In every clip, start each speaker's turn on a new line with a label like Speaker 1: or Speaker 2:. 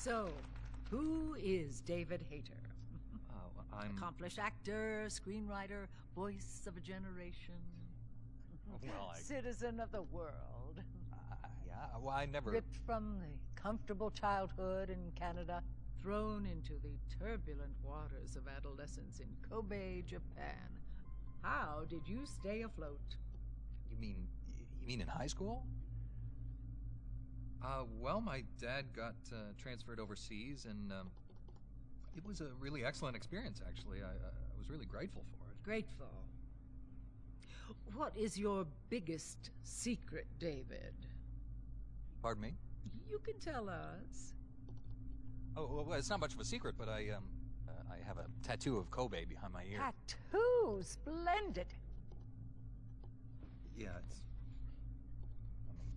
Speaker 1: So, who is David Hayter?
Speaker 2: I'm...
Speaker 1: Accomplished actor, screenwriter, voice of a generation.
Speaker 2: Well,
Speaker 1: Citizen of the world.
Speaker 2: Yeah, well, I never...
Speaker 1: Ripped from the comfortable childhood in Canada, thrown into the turbulent waters of adolescence in Kobe, Japan. How did you stay afloat?
Speaker 2: You mean in high school? Well, my dad got transferred overseas, and it was a really excellent experience, actually. I was really grateful for it.
Speaker 1: Grateful. What is your biggest secret, David?
Speaker 2: Pardon me?
Speaker 1: You can tell us.
Speaker 2: Oh, well, it's not much of a secret, but I have a tattoo of Kobe behind my ear.
Speaker 1: Tattoo! Splendid!
Speaker 2: Yeah,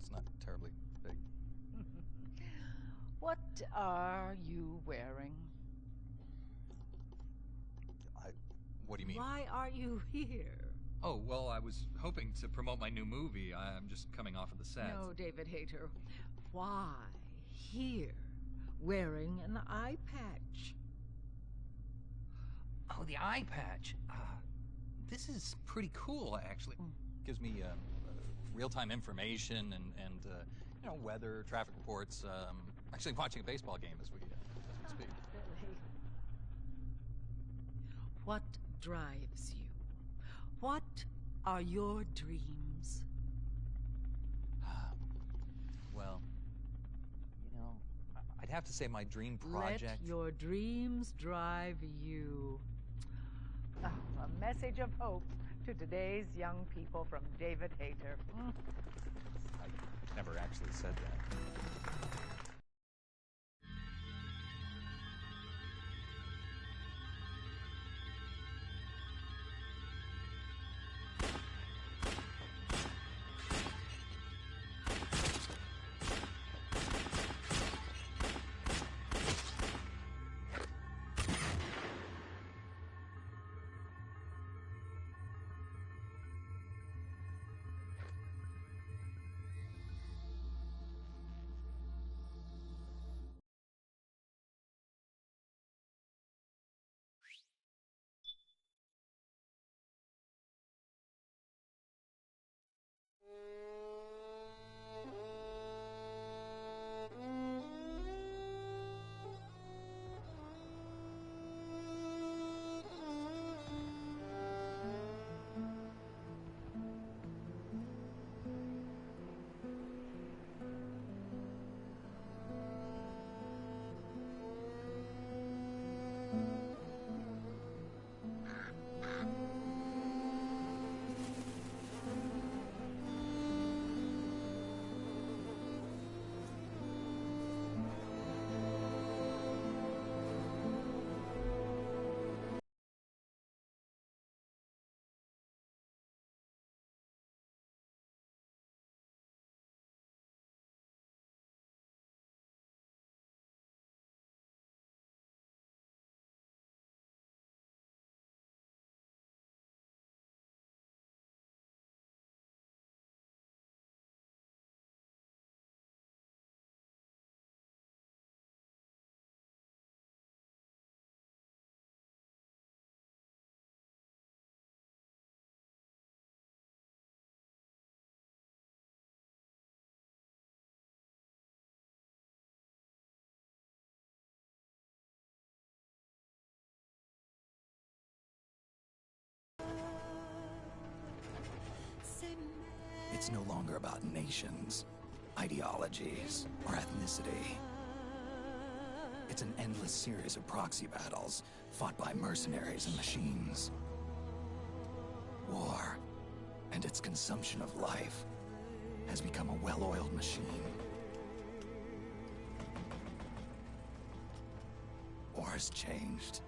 Speaker 2: it's not terribly big.
Speaker 1: What are you wearing?
Speaker 2: What do you mean?
Speaker 1: Why are you here?
Speaker 2: Oh, well, I was hoping to promote my new movie. I'm just coming off of the set.
Speaker 1: No, David Hayter. Why here, wearing an eye patch?
Speaker 2: Oh, the eye patch. This is pretty cool, actually. Gives me real-time information and you know, weather, traffic reports. Actually watching a baseball game as we speak.
Speaker 1: Really? What drives you? What are your dreams?
Speaker 2: Well, you know, I'd have to say my dream project...
Speaker 1: Let your dreams drive you. Oh, a message of hope to today's young people from David Hayter.
Speaker 2: I never actually said that.
Speaker 3: It's no longer about nations, ideologies, or ethnicity. It's an endless series of proxy battles fought by mercenaries and machines. War and its consumption of life has become a well-oiled machine. War has changed.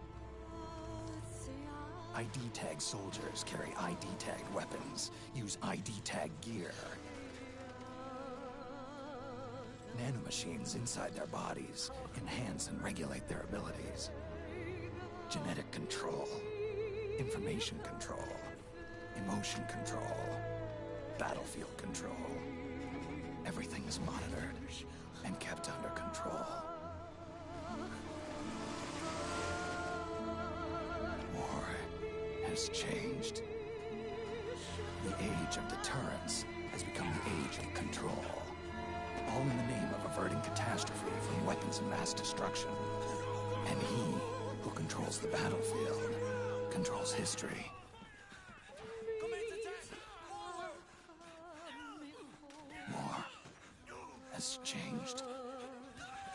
Speaker 3: ID-tagged soldiers carry ID-tagged weapons, use ID-tagged gear. Nanomachines inside their bodies enhance and regulate their abilities. Genetic control, information control, emotion control, battlefield control. Everything is monitored and kept under control. has changed. The age of deterrence has become the age of control. All in the name of averting catastrophe from weapons of mass destruction. And he who controls the battlefield controls history. War has changed.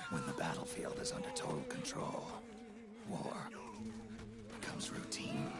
Speaker 3: When the battlefield is under total control, war becomes routine.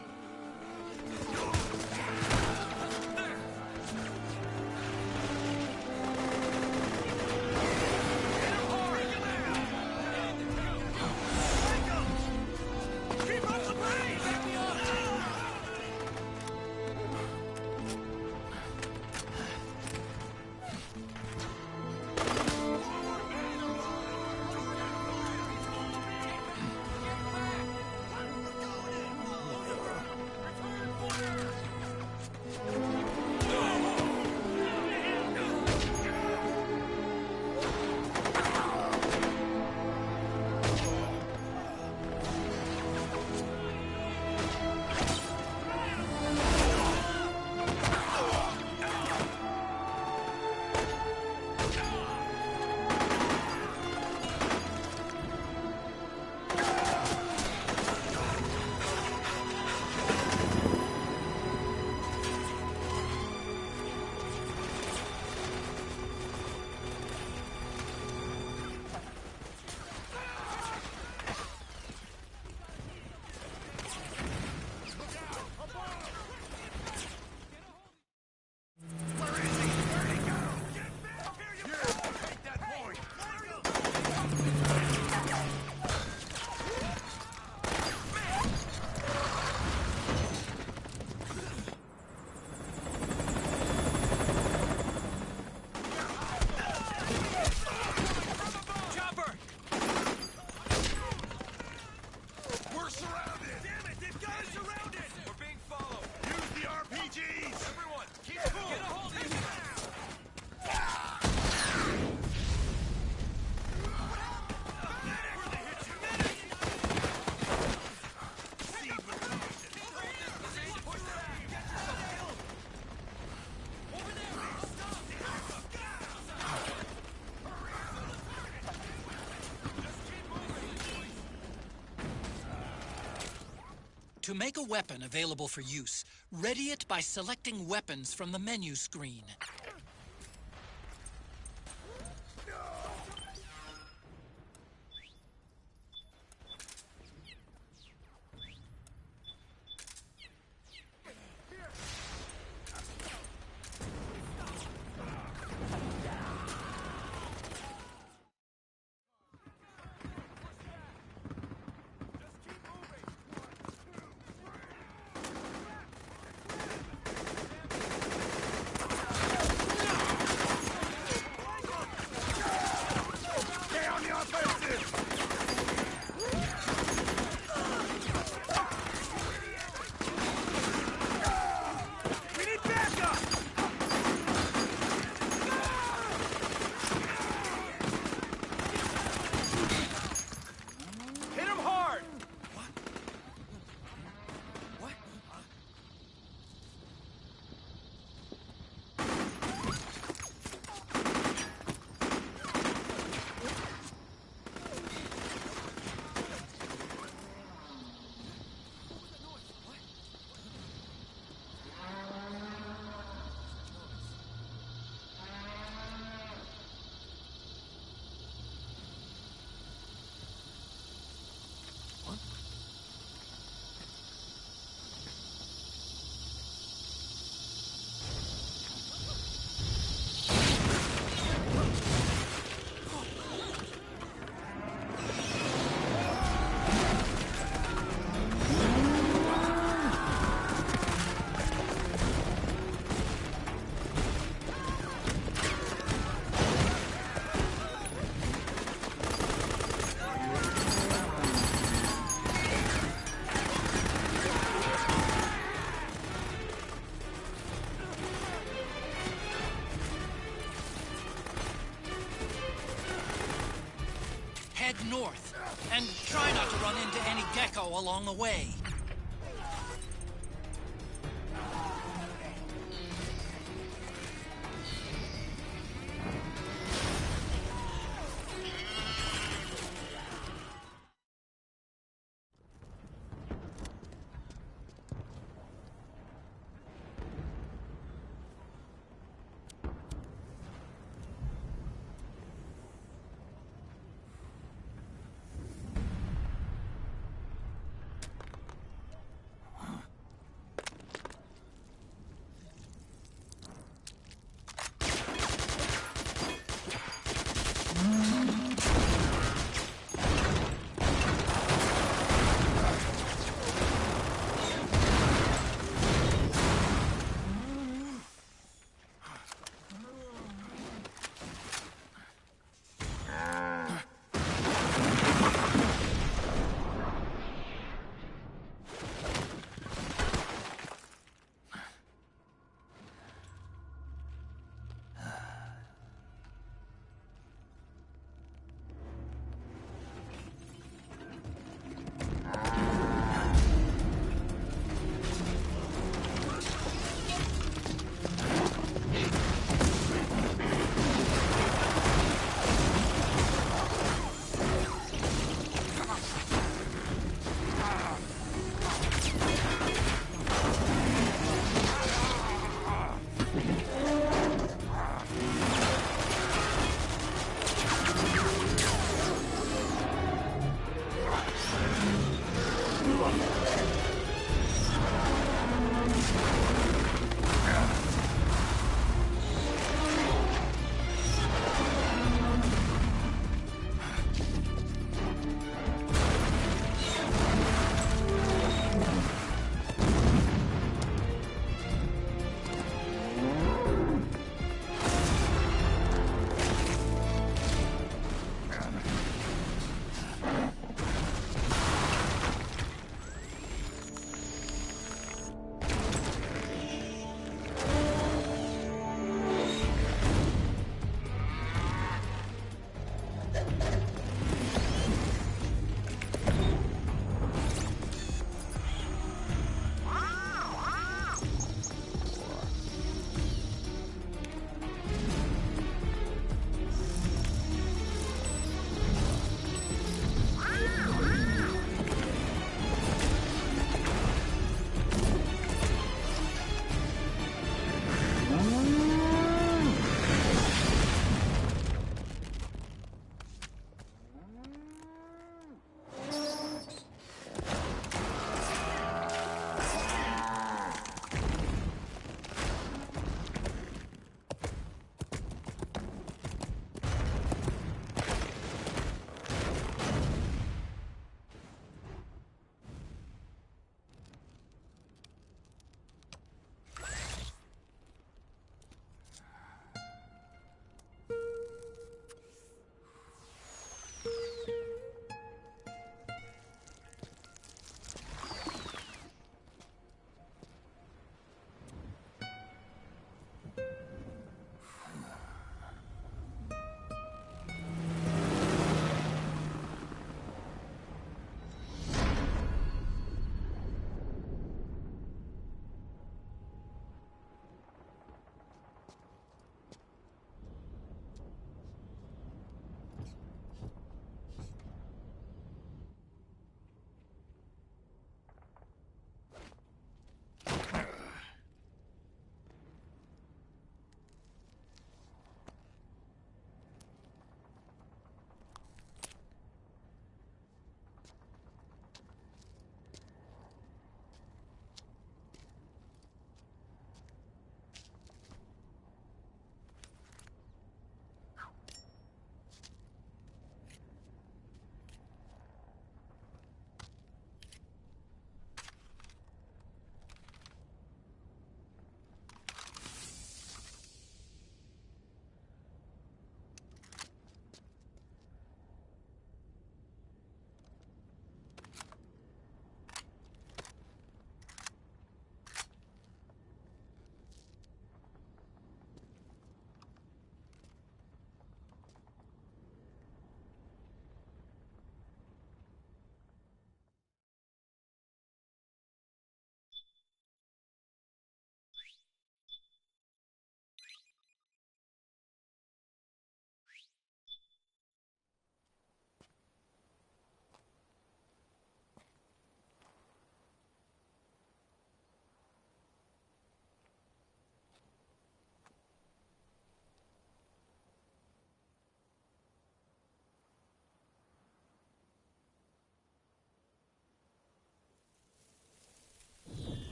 Speaker 4: To make a weapon available for use, ready it by selecting weapons from the menu screen. Head north, and try not to run into any gecko along the way.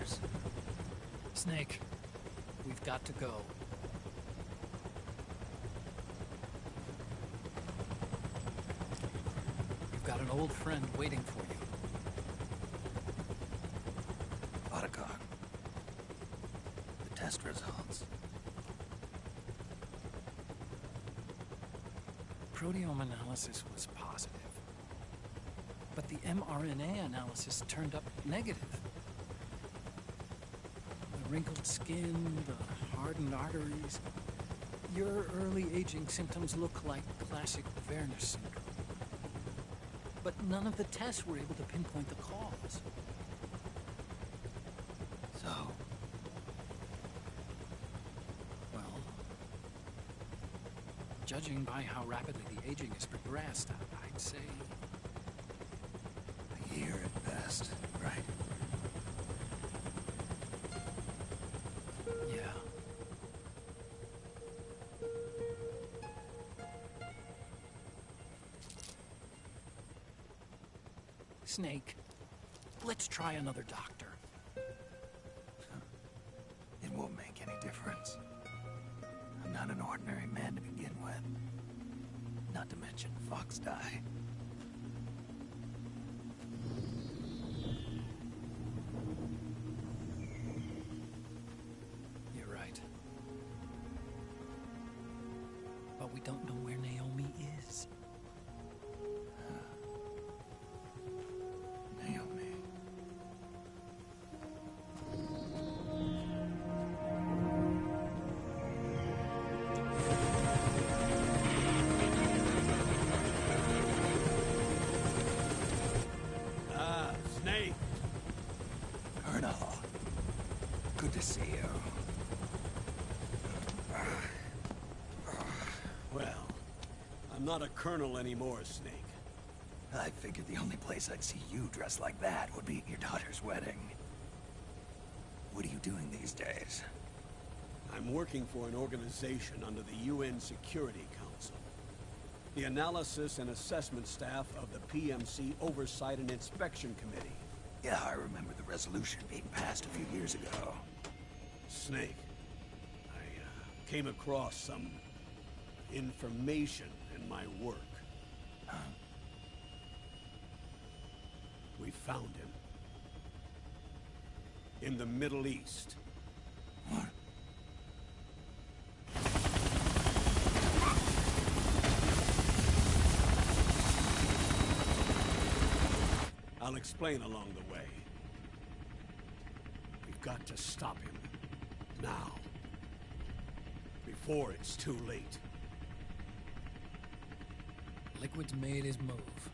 Speaker 3: daughters.
Speaker 4: Snake, we've got to go. You've got an old friend waiting for you.
Speaker 3: Otacon. The test results.
Speaker 4: Proteome analysis was positive, but the mRNA analysis turned up negative. The wrinkled skin, the hardened arteries. Your early aging symptoms look like classic Werner syndrome. But none of the tests were able to pinpoint the cause.
Speaker 3: So,
Speaker 4: Well, judging by how rapidly the aging has progressed, I'd say...
Speaker 3: a year at best, right?
Speaker 4: yeah. Snake, let's try another doctor.
Speaker 3: It won't make any difference. I'm not an ordinary man to begin with. Not to mention Fox die.
Speaker 4: You're right. But we don't know where Naomi is.
Speaker 3: Naomi.
Speaker 5: Snake.
Speaker 3: Colonel. Good to see you.
Speaker 5: Well, I'm not a colonel anymore, Snake.
Speaker 3: I figured the only place I'd see you dressed like that would be at your daughter's wedding. What are you doing these days?
Speaker 5: I'm working for an organization under the UN Security Council. The Analysis and Assessment Staff of the PMC Oversight and Inspection Committee.
Speaker 3: Yeah, I remember the resolution being passed a few years ago.
Speaker 5: Snake, I came across some information in my work. We found him. In the Middle East.
Speaker 3: What?
Speaker 5: I'll explain along the way. We've got to stop him. Now. Before it's too late.
Speaker 4: Liquid's made his move.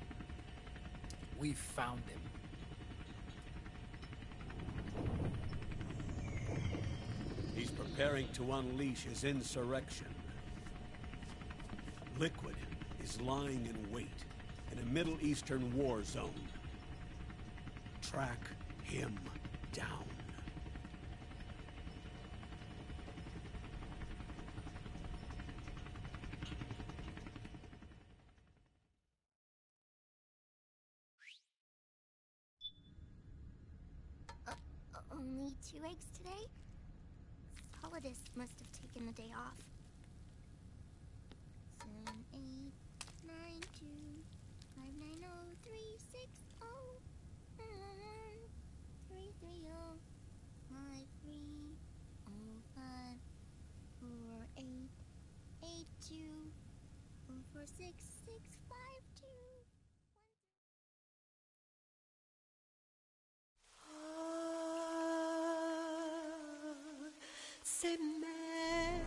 Speaker 4: We found him.
Speaker 5: He's preparing to unleash his insurrection. Liquid is lying in wait in a Middle Eastern war zone. Track him down.
Speaker 6: Only 2 eggs today? Solidus must have taken the day off. 7, 8, 9, 2, 5, 9, 0, 3, 6, 0, 3, 3, 0, 5, 3, 0, 5, 4, 8, 8, 2, 4, 4, 6, 6, 5, 2.
Speaker 7: C'est mère.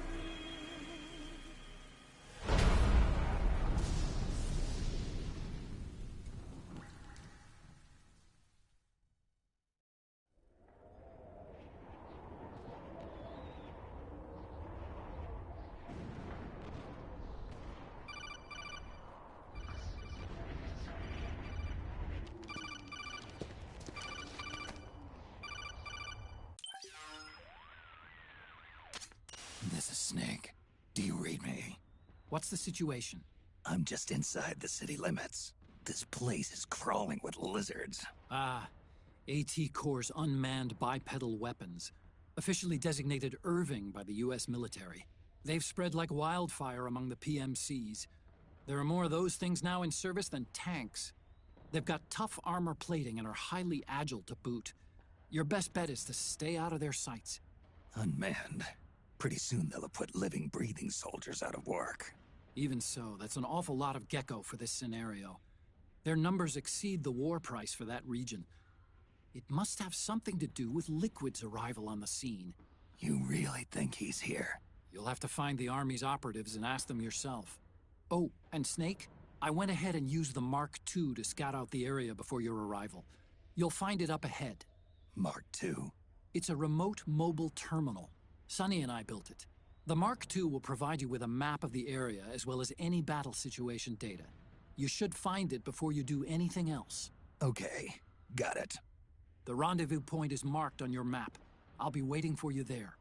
Speaker 3: This is Snake. Do you read me?
Speaker 4: What's the situation?
Speaker 3: I'm just inside the city limits. This place is crawling with lizards.
Speaker 4: Ah, AT Corps' unmanned bipedal weapons, officially designated Irving by the U.S. military. They've spread like wildfire among the PMCs. There are more of those things now in service than tanks. They've got tough armor plating and are highly agile to boot. Your best bet is to stay out of their sights.
Speaker 3: Unmanned. Pretty soon they'll have put living, breathing soldiers out of work.
Speaker 4: Even so, that's an awful lot of gecko for this scenario. Their numbers exceed the war price for that region. It must have something to do with Liquid's arrival on the scene.
Speaker 3: You really think he's here?
Speaker 4: You'll have to find the Army's operatives and ask them yourself. Oh, and Snake, I went ahead and used the Mark II to scout out the area before your arrival. You'll find it up ahead.
Speaker 3: Mark II?
Speaker 4: It's a remote mobile terminal. Sonny and I built it. The Mark II will provide you with a map of the area as well as any battle situation data. You should find it before you do anything else.
Speaker 3: Okay, got it.
Speaker 4: The rendezvous point is marked on your map. I'll be waiting for you there.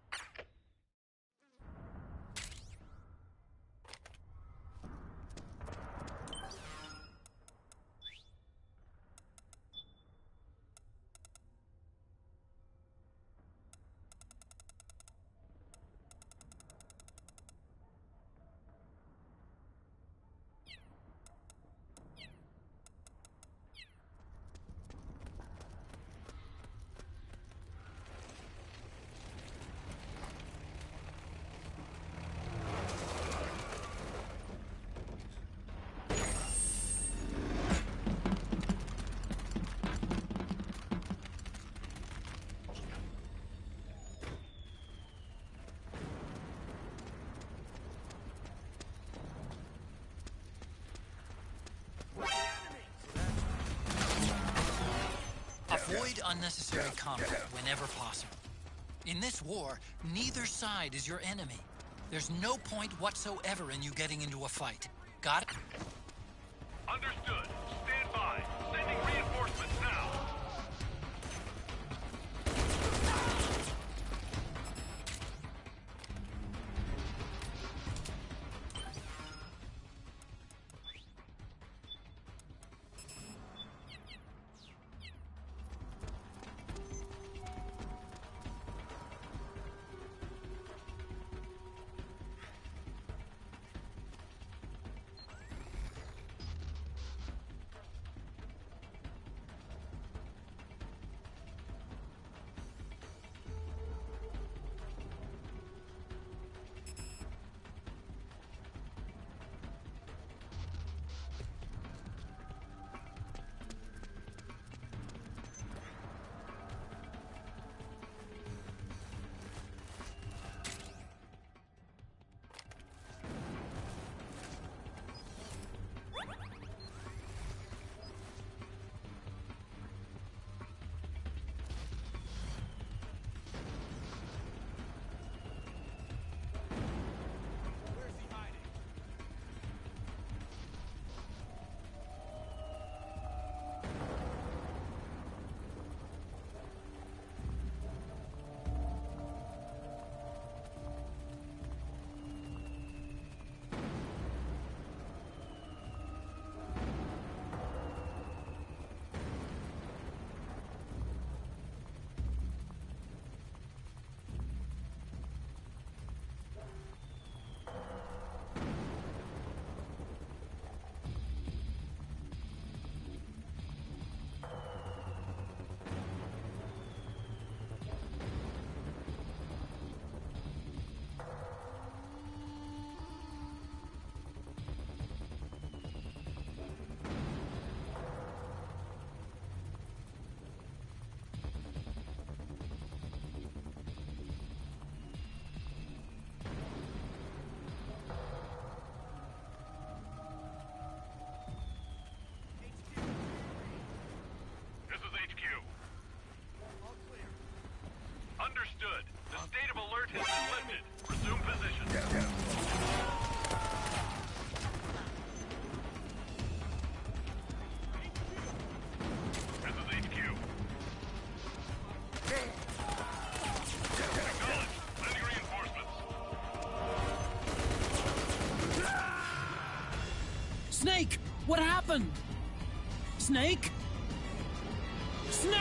Speaker 4: Avoid unnecessary conflict whenever possible. In this war, neither side is your enemy. There's no point whatsoever in you getting into a fight. Got it?
Speaker 8: Understood. Stand by. Sending reinforcements now. Understood. The state of alert has been lifted. Resume position. This is HQ. Acknowledged. Sending reinforcements.
Speaker 4: Snake! What happened? Snake? Snake!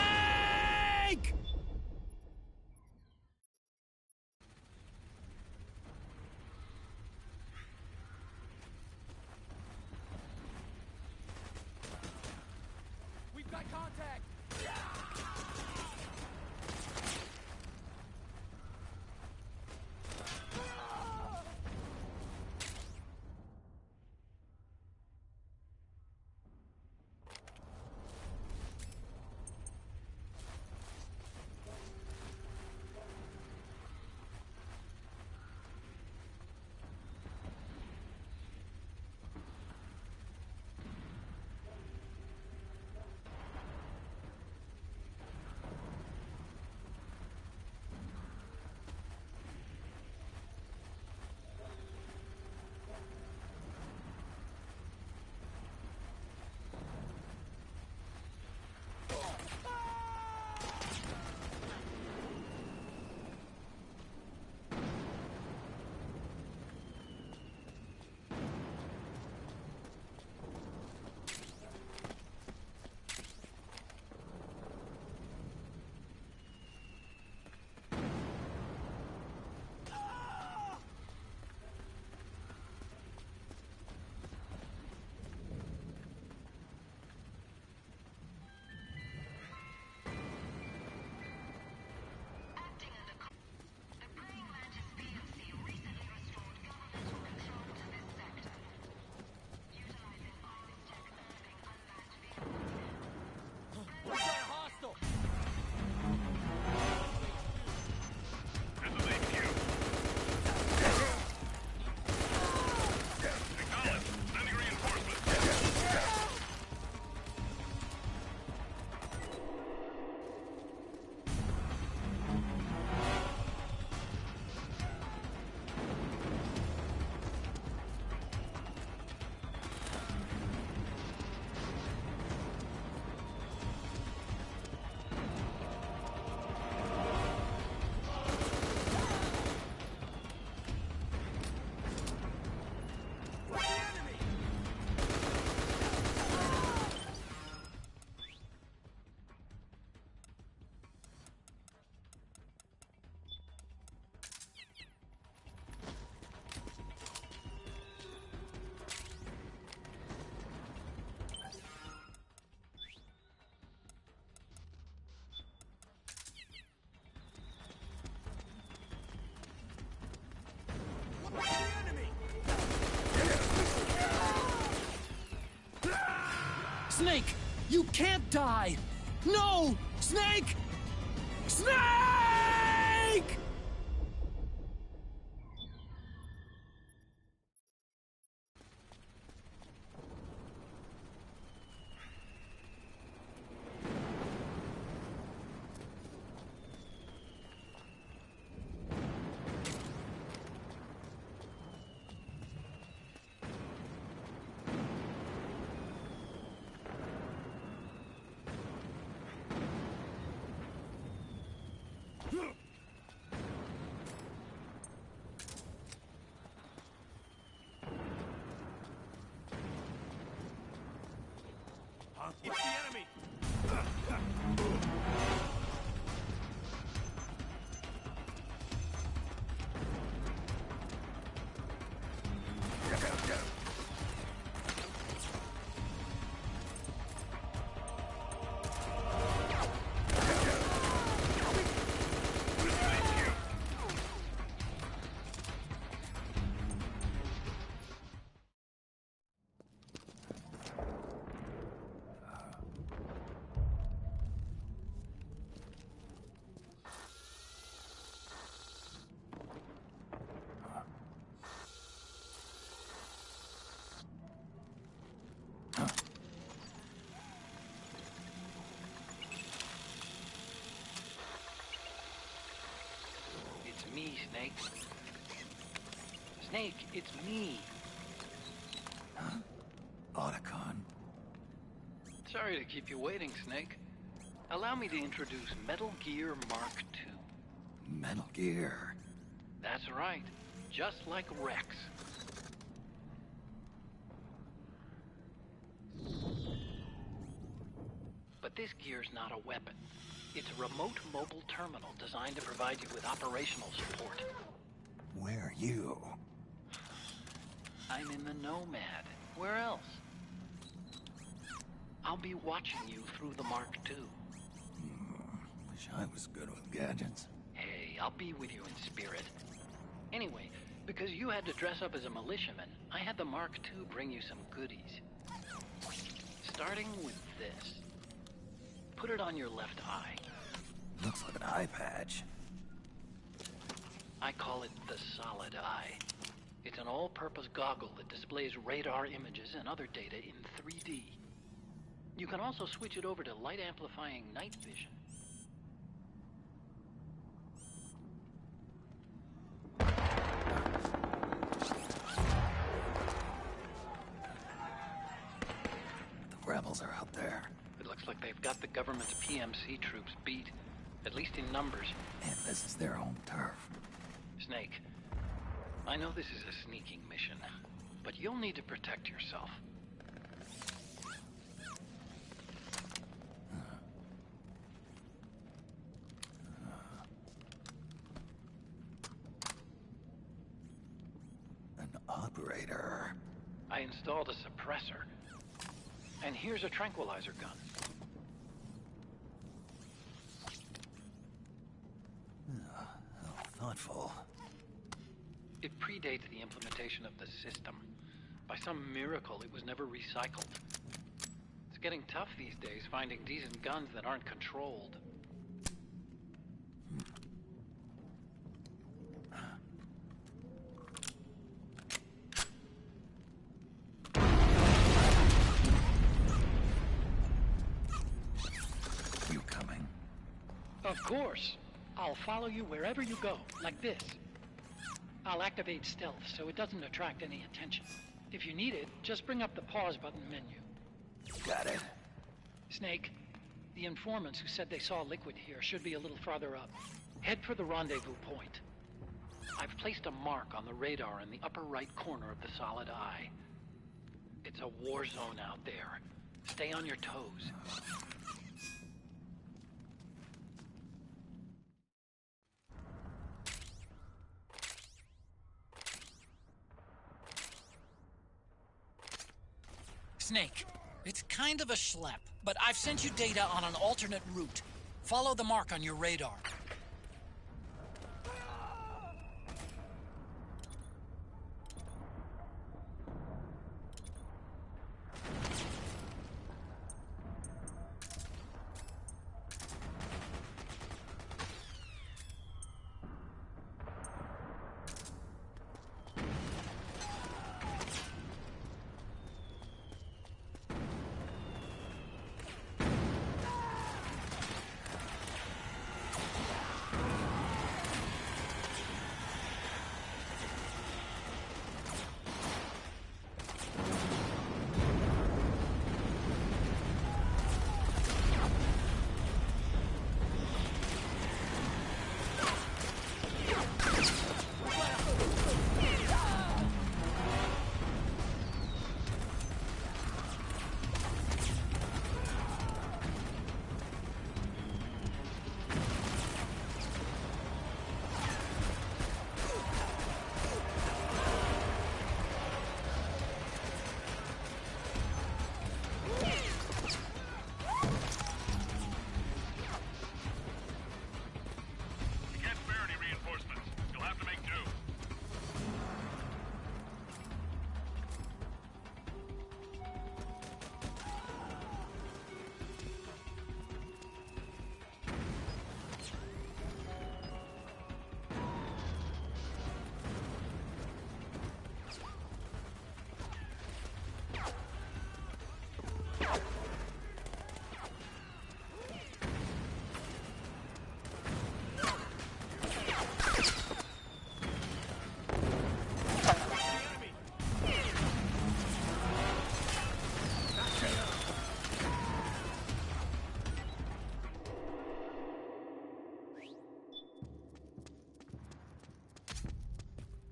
Speaker 4: You can't die! No! Snake! Snake!
Speaker 8: It's the enemy!
Speaker 9: It's me, Snake. Snake, it's me.
Speaker 3: Huh? Otacon.
Speaker 9: Sorry to keep you waiting, Snake. Allow me to introduce Metal Gear Mark II.
Speaker 3: Metal Gear.
Speaker 9: That's right. Just like Rex. But this gear's not a weapon. It's a remote mobile terminal designed to provide you with operational support.
Speaker 3: Where are you?
Speaker 9: I'm in the Nomad. Where else? I'll be watching you through the Mark II.
Speaker 3: Wish I was good with gadgets.
Speaker 9: Hey, I'll be with you in spirit. Anyway, because you had to dress up as a militiaman, I had the Mark II bring you some goodies. Starting with this. Put it on your left eye.
Speaker 3: Looks like an eye patch.
Speaker 9: I call it the Solid Eye. It's an all-purpose goggle that displays radar images and other data in 3D. You can also switch it over to light-amplifying night vision.
Speaker 3: The rebels are out there.
Speaker 9: It looks like they've got the government's PMC troops beat, at least in numbers.
Speaker 3: And this is their home turf.
Speaker 9: Snake, I know this is a sneaking mission, but you'll need to protect yourself.
Speaker 3: An operator.
Speaker 9: I installed a suppressor. And here's a tranquilizer gun.
Speaker 3: How thoughtful.
Speaker 9: It predates the implementation of the system. By some miracle, it was never recycled. It's getting tough these days finding decent guns that aren't controlled.
Speaker 3: You coming?
Speaker 9: Of course. I'll follow you wherever you go, like this. I'll activate stealth so it doesn't attract any attention. If you need it, just bring up the pause button menu.
Speaker 3: Got it.
Speaker 9: Snake, the informants who said they saw liquid here should be a little farther up. Head for the rendezvous point. I've placed a mark on the radar in the upper right corner of the Solid Eye. It's a war zone out there. Stay on your toes.
Speaker 4: Snake, it's kind of a schlep, but I've sent you data on an alternate route. Follow the mark on your radar.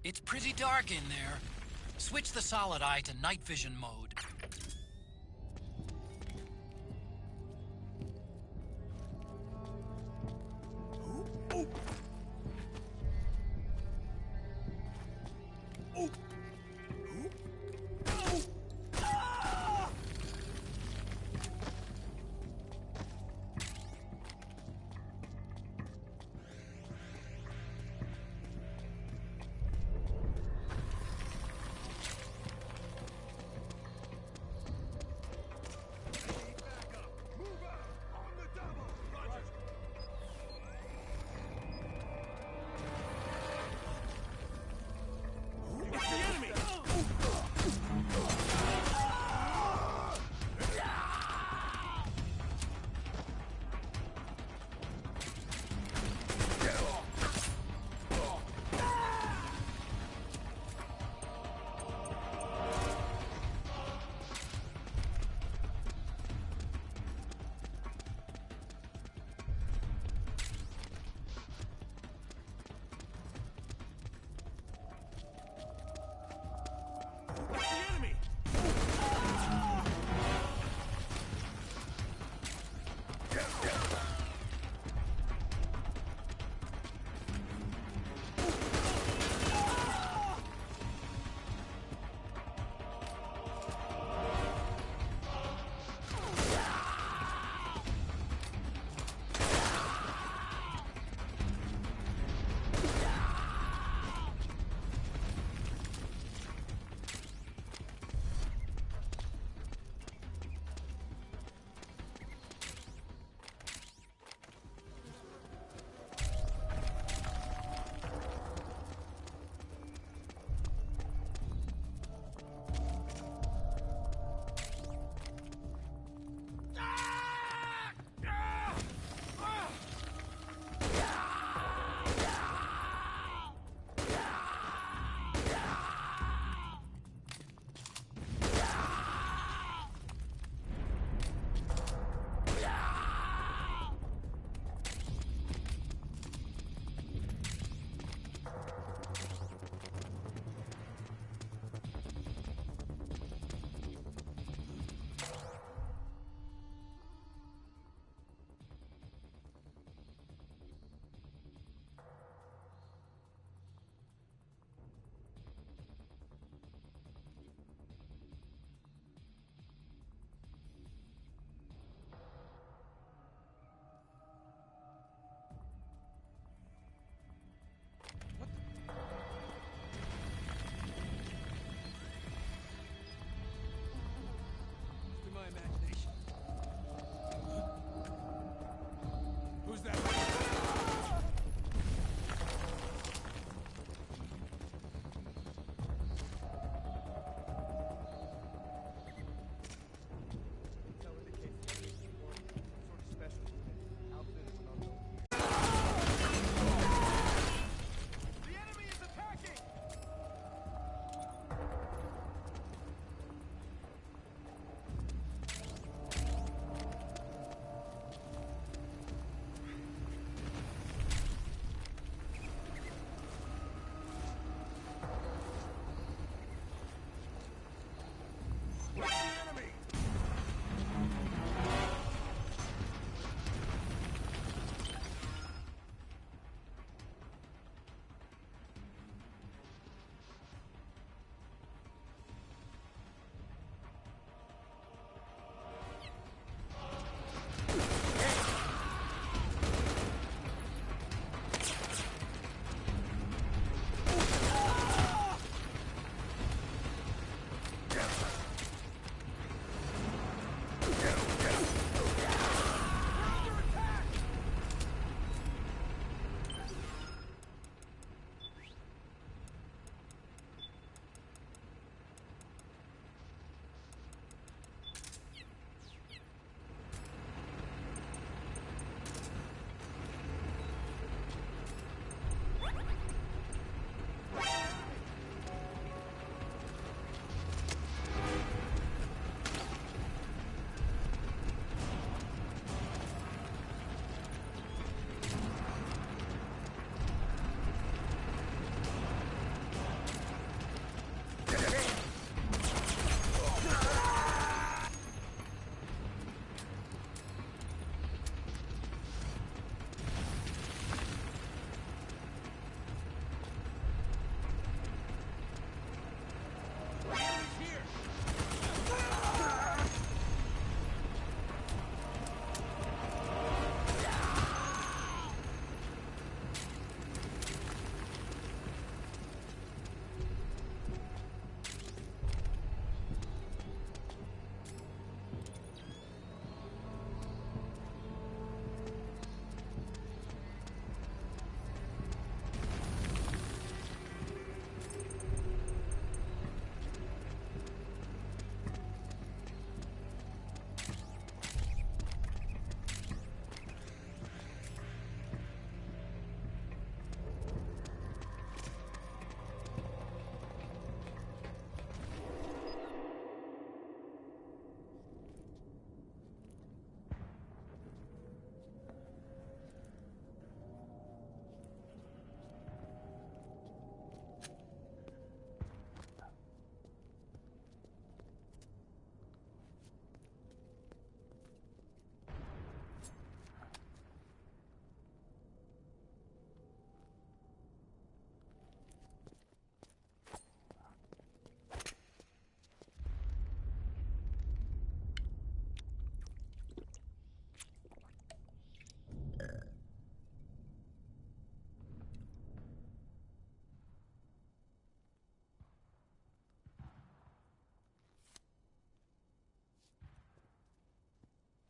Speaker 9: It's pretty dark in there. Switch the solid eye to night vision mode.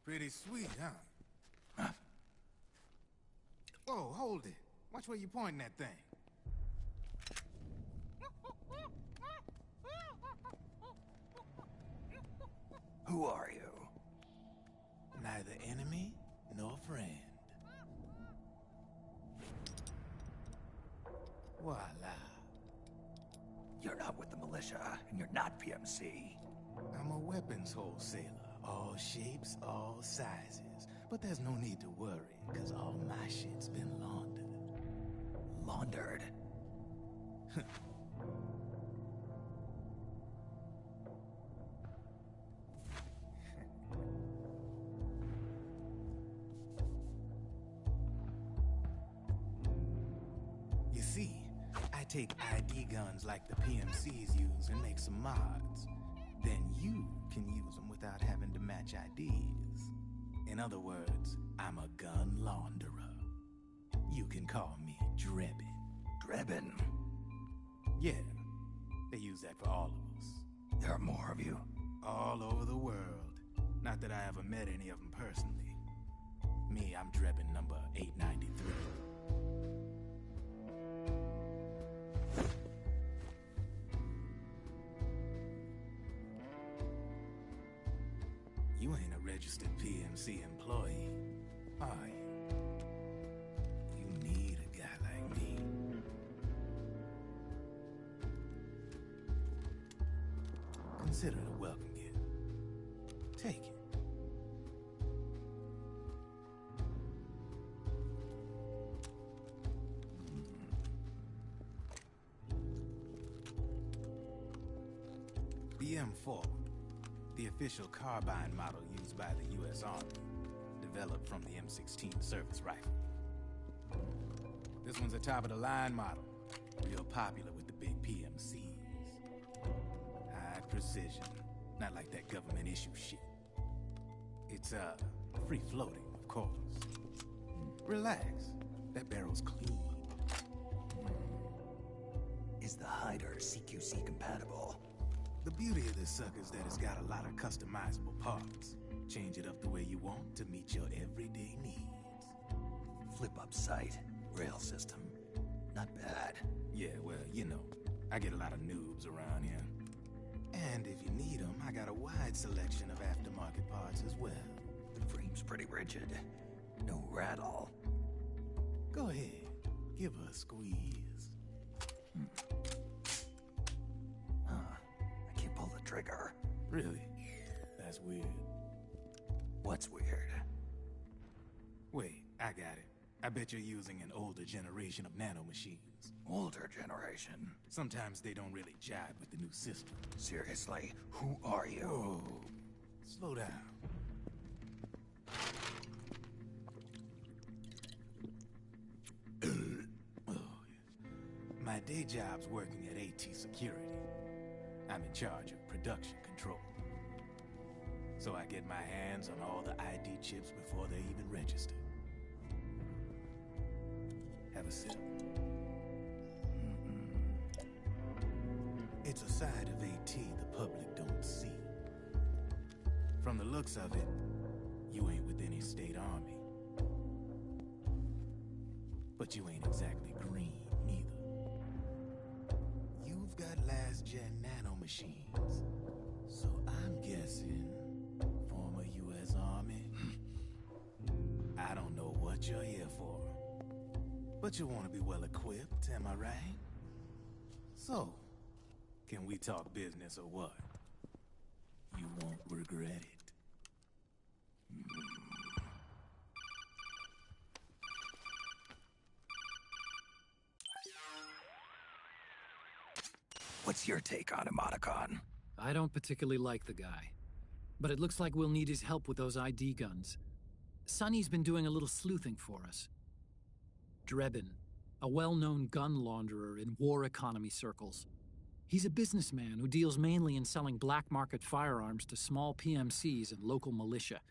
Speaker 10: Pretty sweet, huh? Whoa, hold it. Watch where you pointing that thing.
Speaker 3: Who are you?
Speaker 10: Neither enemy nor friend. Voila.
Speaker 3: You're not with the militia, and you're not PMC.
Speaker 10: I'm a weapons wholesaler. All shapes, all sizes. But there's no need to worry, because all my shit's been laundered.
Speaker 3: Laundered?
Speaker 10: You see, I take ID guns like the PMCs use and make some mods. Then you can use them without having to match IDs. In other words, I'm a gun launderer. You can call me Drebin.
Speaker 3: Drebin?
Speaker 10: Yeah, they use that for all of us.
Speaker 3: There are more of you?
Speaker 10: All over the world. Not that I ever met any of them personally. Me, I'm Drebin number 893. You ain't a registered PMC employee, are you? You need a guy like me. Consider it a welcome gift. Take it. The M4. The official carbine model used by the U.S. Army, developed from the M16 service rifle. This one's a top-of-the-line model, real popular with the big PMCs. High precision, not like that government-issue shit. It's, free-floating, of course. Relax, that barrel's clean.
Speaker 3: Is the hider CQC compatible?
Speaker 10: The beauty of this sucker is that it's got a lot of customizable parts. Change it up the way you want to meet your everyday needs.
Speaker 3: Flip-up sight, rail system. Not bad.
Speaker 10: Yeah, well, you know, I get a lot of noobs around here. And if you need them, I got a wide selection of aftermarket parts as well.
Speaker 3: The frame's pretty rigid. No rattle.
Speaker 10: Go ahead, give her a squeeze.
Speaker 3: Pull the trigger.
Speaker 10: Really? That's weird.
Speaker 3: What's weird?
Speaker 10: Wait, I got it. I bet you're using an older generation of nanomachines.
Speaker 3: Older generation?
Speaker 10: Sometimes they don't really jive with the new system.
Speaker 3: Seriously, who are you?
Speaker 10: Whoa. Slow down. Oh, yeah. My day job's working at AT Security. I'm in charge of production control. So I get my hands on all the ID chips before they even register. Have a sip. It's a side of AT the public don't see. From the looks of it, you ain't with any state army. But you ain't exactly green, neither. You've got last-gen nanomachines. So I'm guessing former U.S. Army. I don't know what you're here for. But you want to be well-equipped, am I right? So, can we talk business or what? You won't regret it.
Speaker 3: What's your take on Emoticon?
Speaker 4: I don't particularly like the guy. But it looks like we'll need his help with those ID guns. Sonny's been doing a little sleuthing for us. Drebin, a well-known gun launderer in war economy circles. He's a businessman who deals mainly in selling black market firearms to small PMCs and local militia.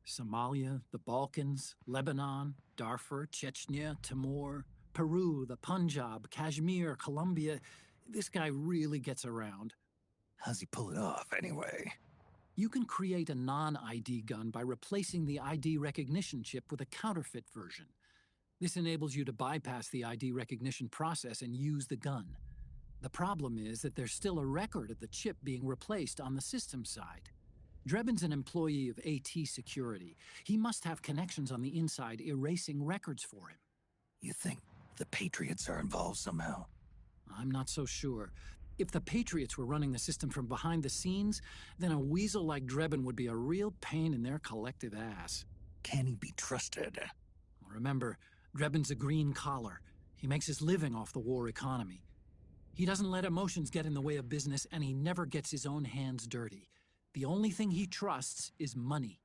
Speaker 4: Somalia, the Balkans, Lebanon, Darfur, Chechnya, Timor, Peru, the Punjab, Kashmir, Colombia. This guy really gets around.
Speaker 3: How's he pull it off, anyway?
Speaker 4: You can create a non-ID gun by replacing the ID recognition chip with a counterfeit version. This enables you to bypass the ID recognition process and use the gun. The problem is that there's still a record of the chip being replaced on the system side. Drebin's an employee of AT Security. He must have connections on the inside erasing records for him.
Speaker 3: You think the Patriots are involved somehow?
Speaker 4: I'm not so sure. If the Patriots were running the system from behind the scenes, then a weasel like Drebin would be a real pain in their collective ass.
Speaker 3: Can he be trusted?
Speaker 4: Remember, Drebin's a green collar. He makes his living off the war economy. He doesn't let emotions get in the way of business, and he never gets his own hands dirty. The only thing he trusts is money.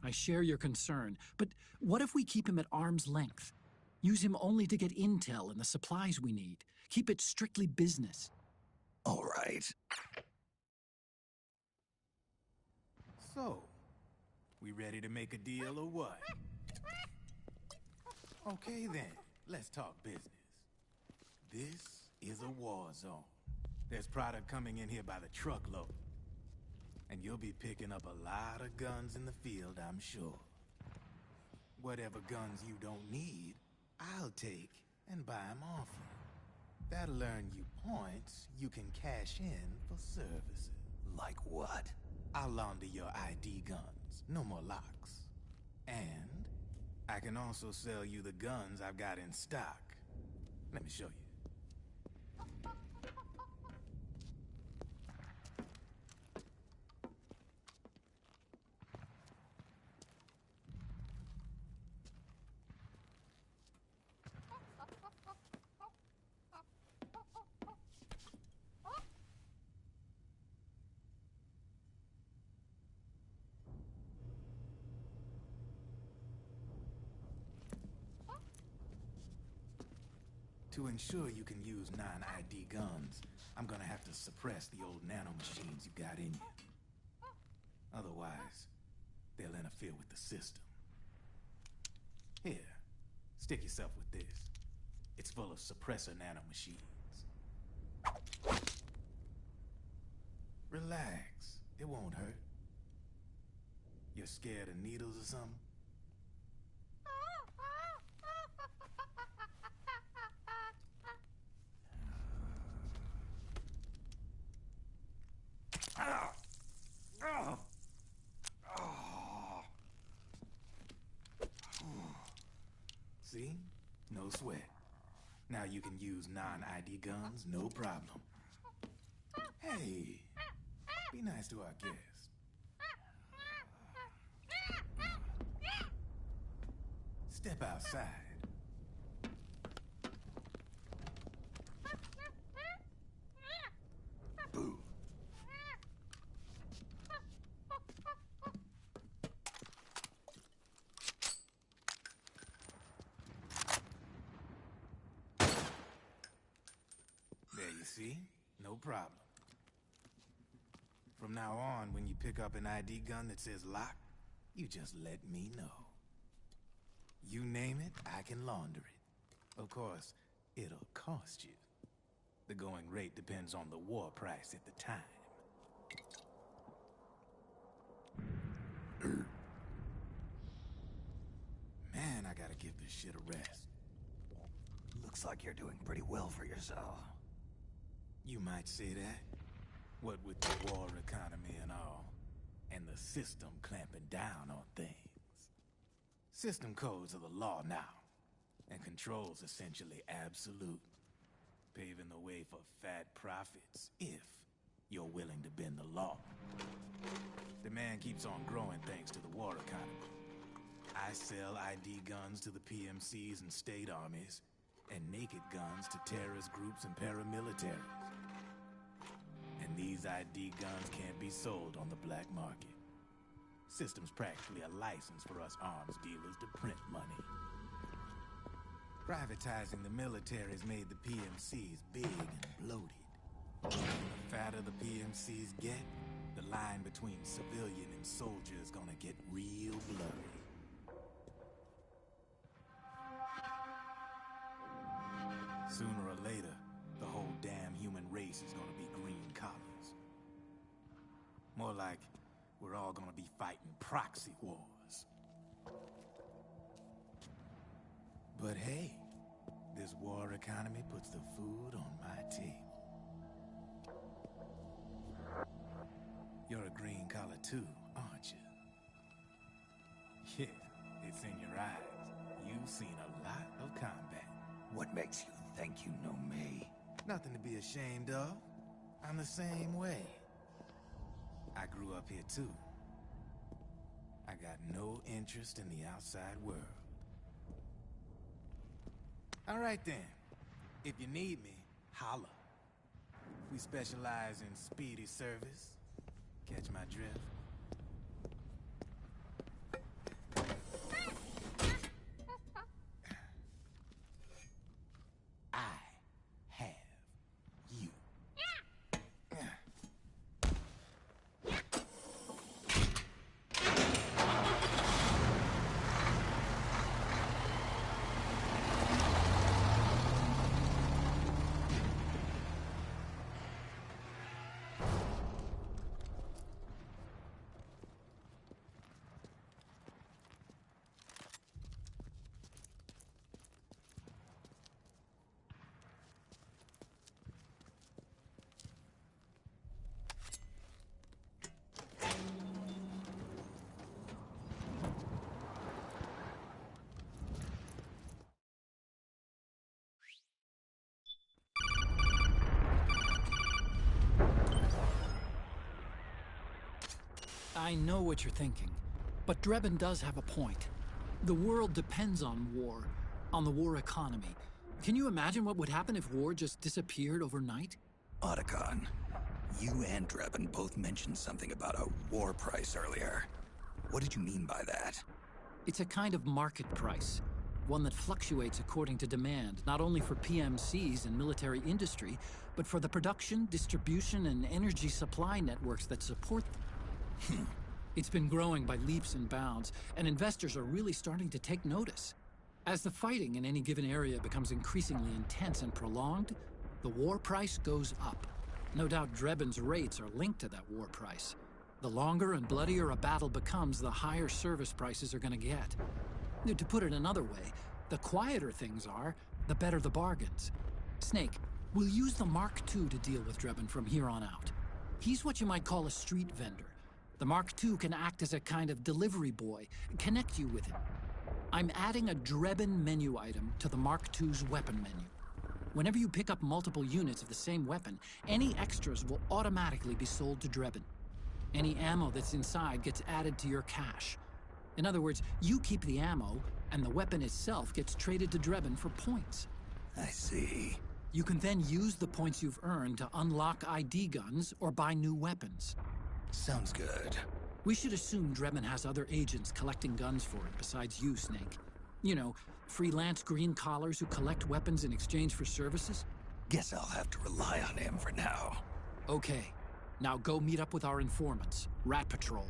Speaker 4: I share your concern, but what if we keep him at arm's length? Use him only to get intel and the supplies we need. Keep it strictly business.
Speaker 3: All right.
Speaker 10: So, we ready to make a deal or what? Okay then, let's talk business. This is a war zone. There's product coming in here by the truckload. And you'll be picking up a lot of guns in the field, I'm sure. Whatever guns you don't need, I'll take and buy them off you. That'll earn you points you can cash in for services.
Speaker 3: Like what?
Speaker 10: I'll launder your ID guns, no more locks. And I can also sell you the guns I've got in stock. Let me show you. To ensure you can use non-ID guns, I'm gonna have to suppress the old nanomachines you got in you. Otherwise, they'll interfere with the system. Here, stick yourself with this. It's full of suppressor nanomachines. Relax, it won't hurt. You're scared of needles or something? See? No sweat. Now you can use non-ID guns, no problem. Hey, be nice to our guest. Step outside. Boo. There you see? No problem. From now on, when you pick up an ID gun that says lock, you just let me know. You name it, I can launder it. Of course, it'll cost you. The going rate depends on the war price at the time. Man, I gotta give this shit a rest.
Speaker 3: Looks like you're doing pretty well for yourself.
Speaker 10: You might say that. What with the war economy and all, and the system clamping down on things. System codes are the law now, and control's essentially absolute, paving the way for fat profits if you're willing to bend the law. Demand keeps on growing thanks to the war economy. I sell ID guns to the PMCs and state armies, and naked guns to terrorist groups and paramilitaries. And these ID guns can't be sold on the black market. System's practically a license for us arms dealers to print money. Privatizing the military's made the PMCs big and bloated. The fatter the PMCs get, the line between civilian and soldier is gonna get real blurry. Sooner or later, the whole damn human race is gonna be green collars. More like we're all gonna be fighting proxy wars. But hey, this war economy puts the food on my table. You're a green collar too, aren't you? Yeah, it's in your eyes. You've seen a lot of combat.
Speaker 3: What makes you think you know me?
Speaker 10: Nothing to be ashamed of. I'm the same way. I grew up here too. I got no interest in the outside world. All right then. If you need me, holla. We specialize in speedy service. Catch my drift? I have you.
Speaker 4: I know what you're thinking, but Drebin does have a point. The world depends on war, on the war economy. Can you imagine what would happen if war just disappeared overnight?
Speaker 3: Otacon, you and Drebin both mentioned something about a war price earlier. What did you mean by that?
Speaker 4: It's a kind of market price, one that fluctuates according to demand, not only for PMCs and military industry, but for the production, distribution, and energy supply networks that support them. It's been growing by leaps and bounds, and investors are really starting to take notice. As the fighting in any given area becomes increasingly intense and prolonged, the war price goes up. No doubt Drebin's rates are linked to that war price. The longer and bloodier a battle becomes, the higher service prices are going to get. To put it another way, the quieter things are, the better the bargains. Snake, we'll use the Mark II to deal with Drebin from here on out. He's what you might call a street vendor. The Mark II can act as a kind of delivery boy, connect you with him. I'm adding a Drebin menu item to the Mark II's weapon menu. Whenever you pick up multiple units of the same weapon, any extras will automatically be sold to Drebin. Any ammo that's inside gets added to your cache. In other words, you keep the ammo, and the weapon itself gets traded to Drebin for points.
Speaker 3: I see.
Speaker 4: You can then use the points you've earned to unlock ID guns or buy new weapons.
Speaker 3: Sounds good.
Speaker 4: We should assume Drebin has other agents collecting guns for it besides you, Snake. You know, freelance green collars who collect weapons in exchange for services?
Speaker 3: Guess I'll have to rely on him for now.
Speaker 4: Okay. Now go meet up with our informants, Rat Patrol.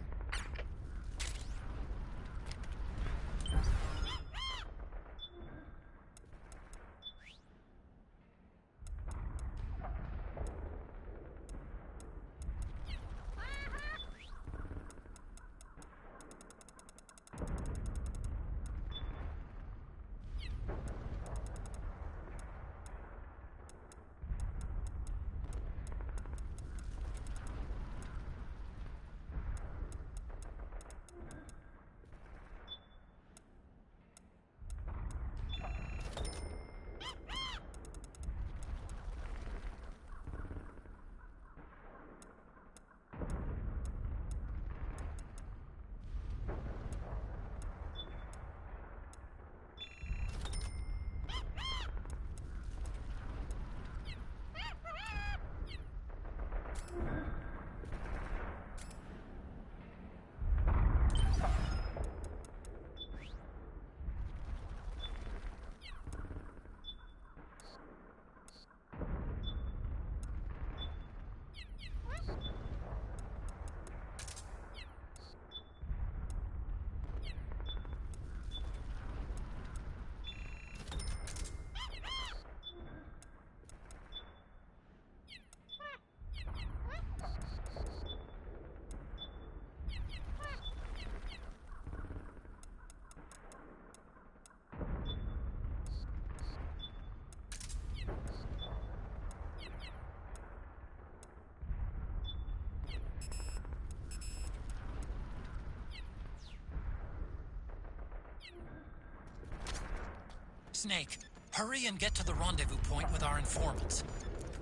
Speaker 4: Snake, hurry and get to the rendezvous point with our informants.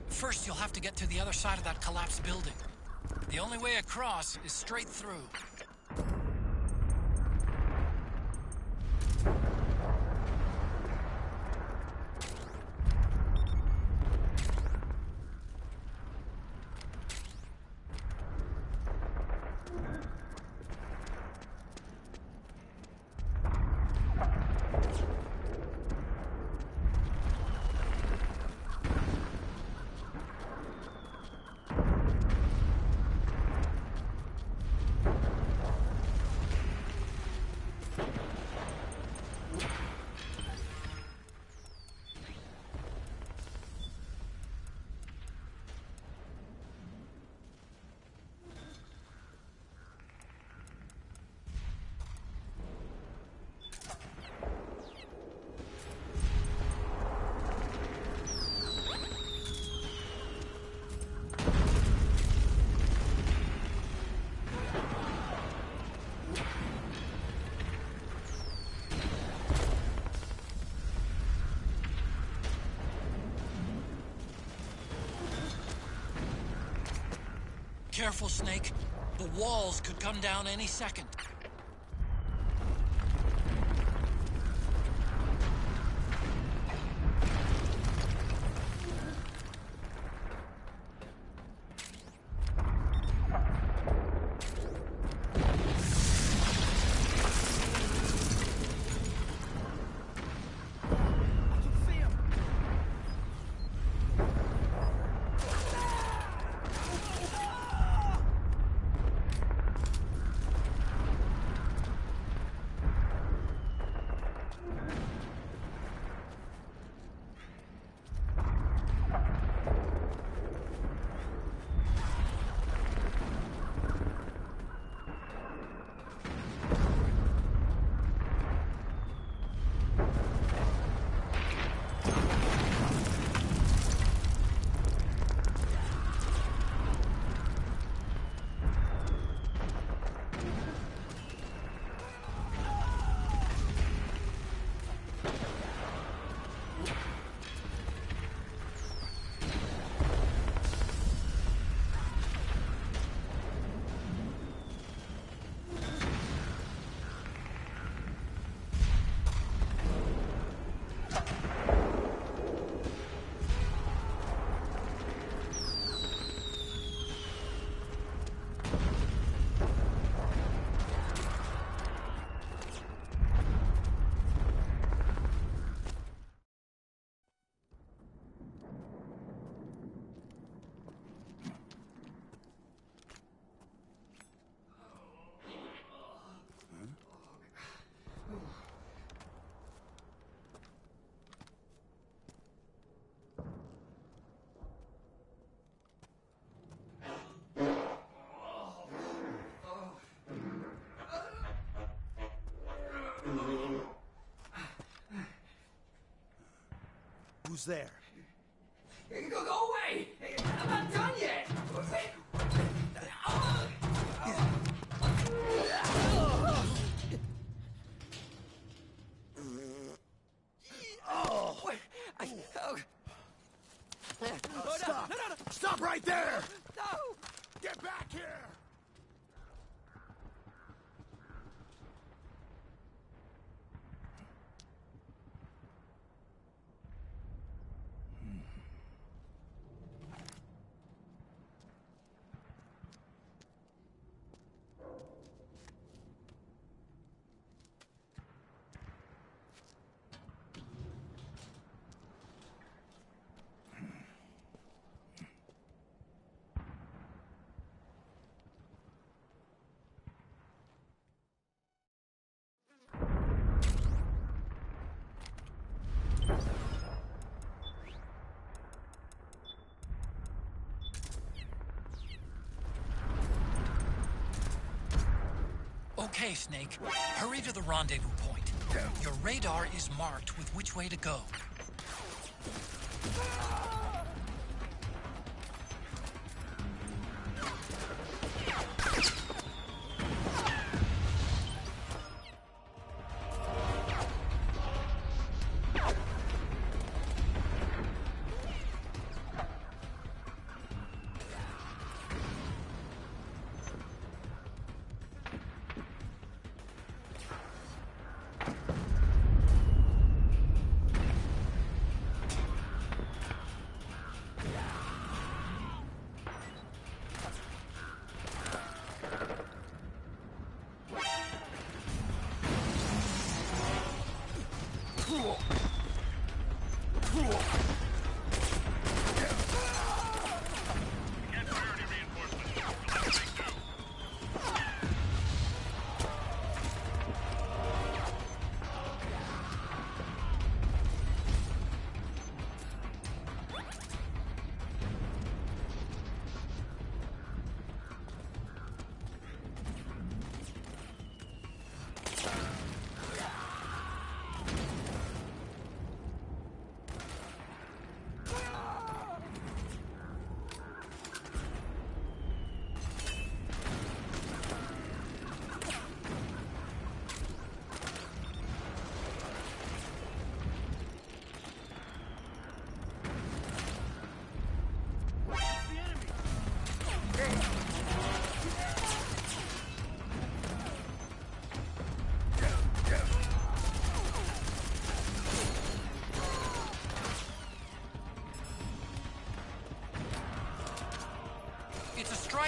Speaker 4: First, you'll have to get to the other side of that collapsed building. The only way across is straight through. Careful, Snake. The walls could come down any second.
Speaker 11: Who's there?
Speaker 7: Go away! I'm not done yet!
Speaker 11: Stop! No. Stop right there!
Speaker 7: No!
Speaker 11: Get back here!
Speaker 4: Okay, Snake. Hurry to the rendezvous point. Your radar is marked with which way to go.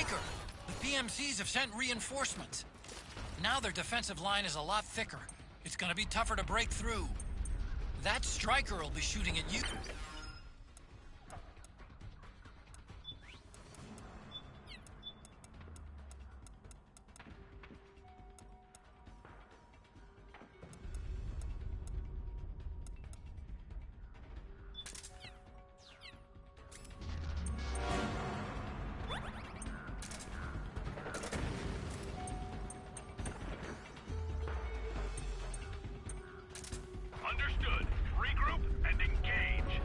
Speaker 9: Stryker! The PMCs have sent reinforcements. Now their defensive line is a lot thicker. It's gonna be tougher to break through. That Stryker will be shooting at you.
Speaker 8: Understood. Regroup and engage.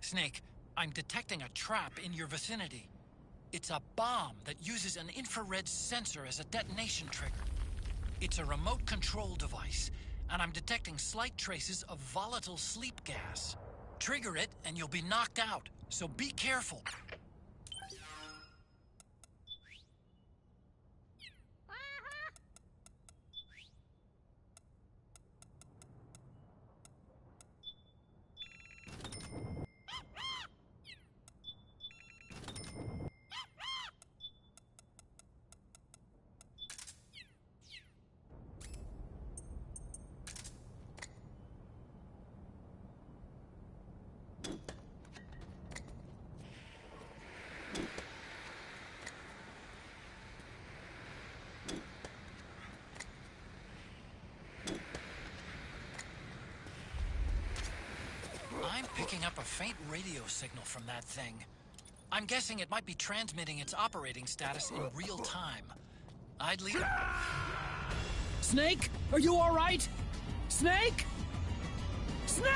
Speaker 4: Snake, I'm detecting a trap in your vicinity. It's a bomb that uses an infrared sensor as a detonation trigger. It's a remote control device, and I'm detecting slight traces of volatile sleep gas. Trigger it, and you'll be knocked out, so be careful. I'm picking up a faint radio signal from that thing. I'm guessing it might be transmitting its operating status in real time. I'd leave...
Speaker 12: Snake, are you all right? Snake? Snake!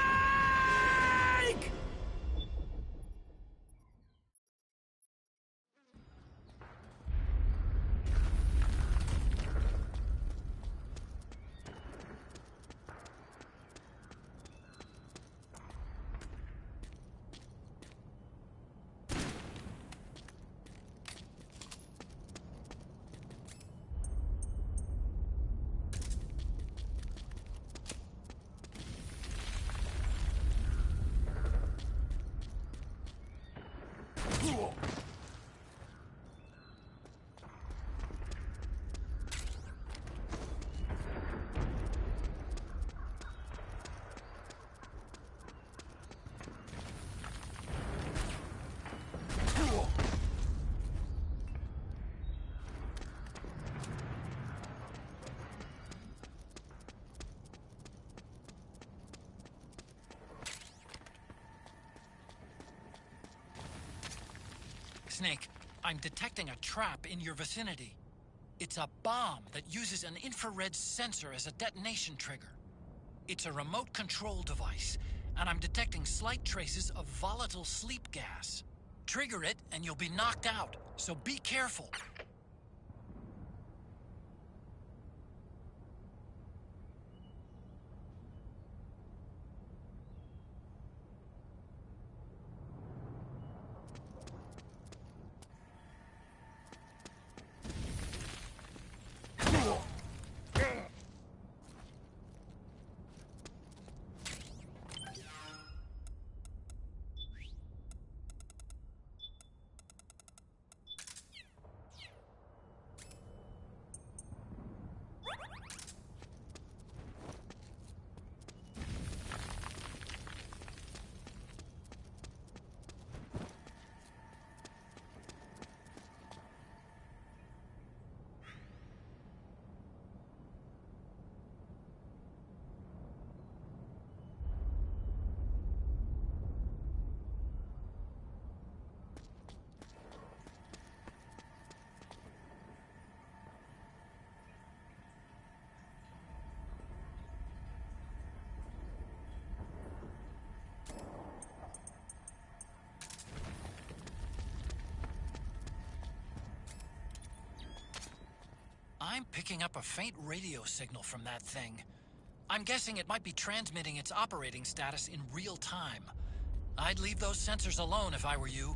Speaker 4: Snake, I'm detecting a trap in your vicinity. It's a bomb that uses an infrared sensor as a detonation trigger. It's a remote control device, and I'm detecting slight traces of volatile sleep gas. Trigger it, and you'll be knocked out, so be careful. I'm picking up a faint radio signal from that thing. I'm guessing it might be transmitting its operating status in real time. I'd leave those sensors alone if I were you.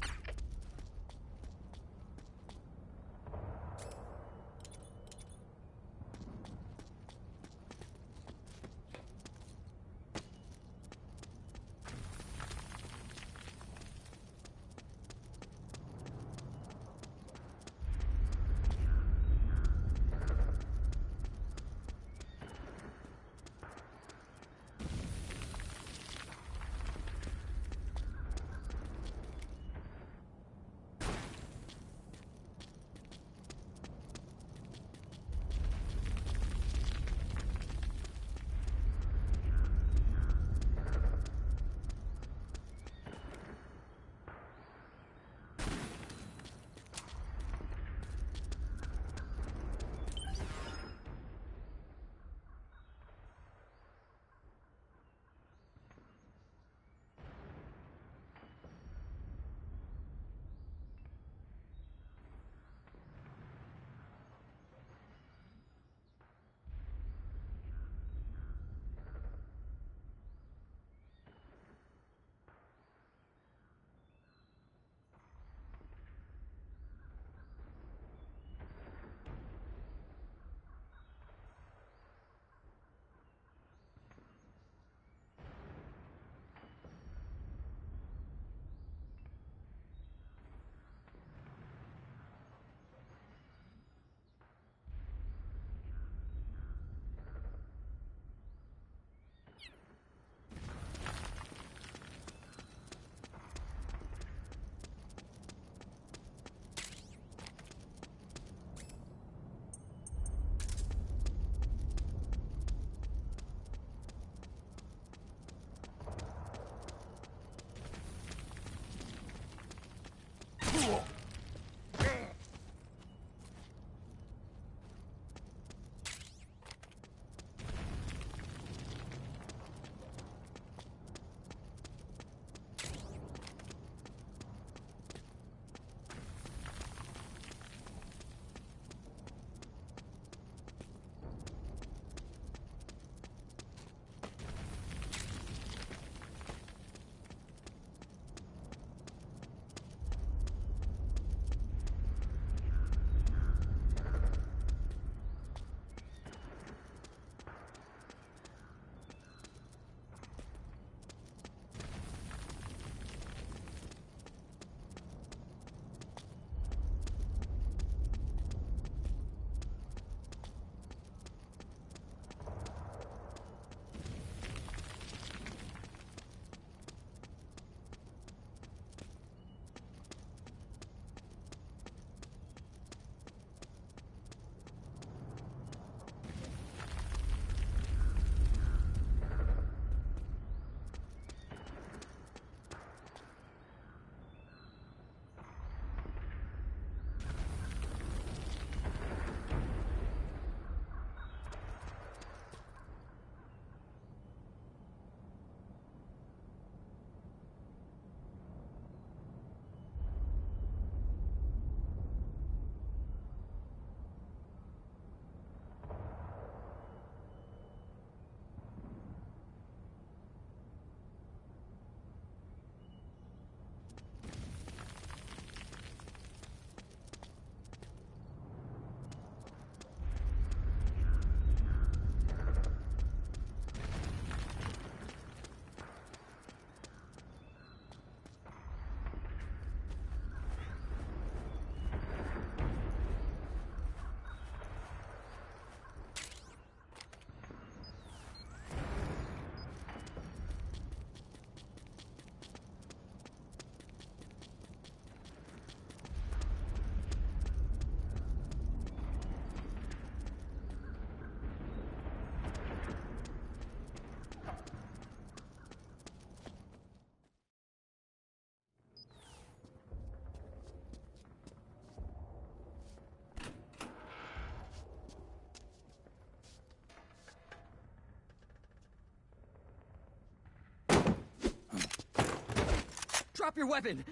Speaker 13: Drop your weapon!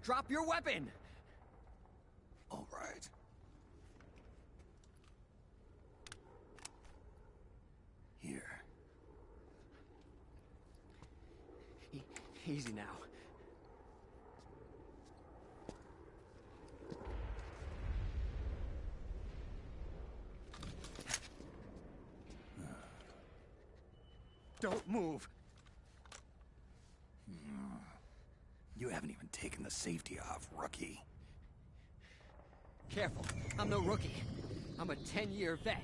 Speaker 13: Drop your weapon!
Speaker 3: All right. Here.
Speaker 13: Easy now. Don't move!
Speaker 3: You haven't even taken the safety off, rookie.
Speaker 13: Careful, I'm no rookie. I'm a 10-year vet.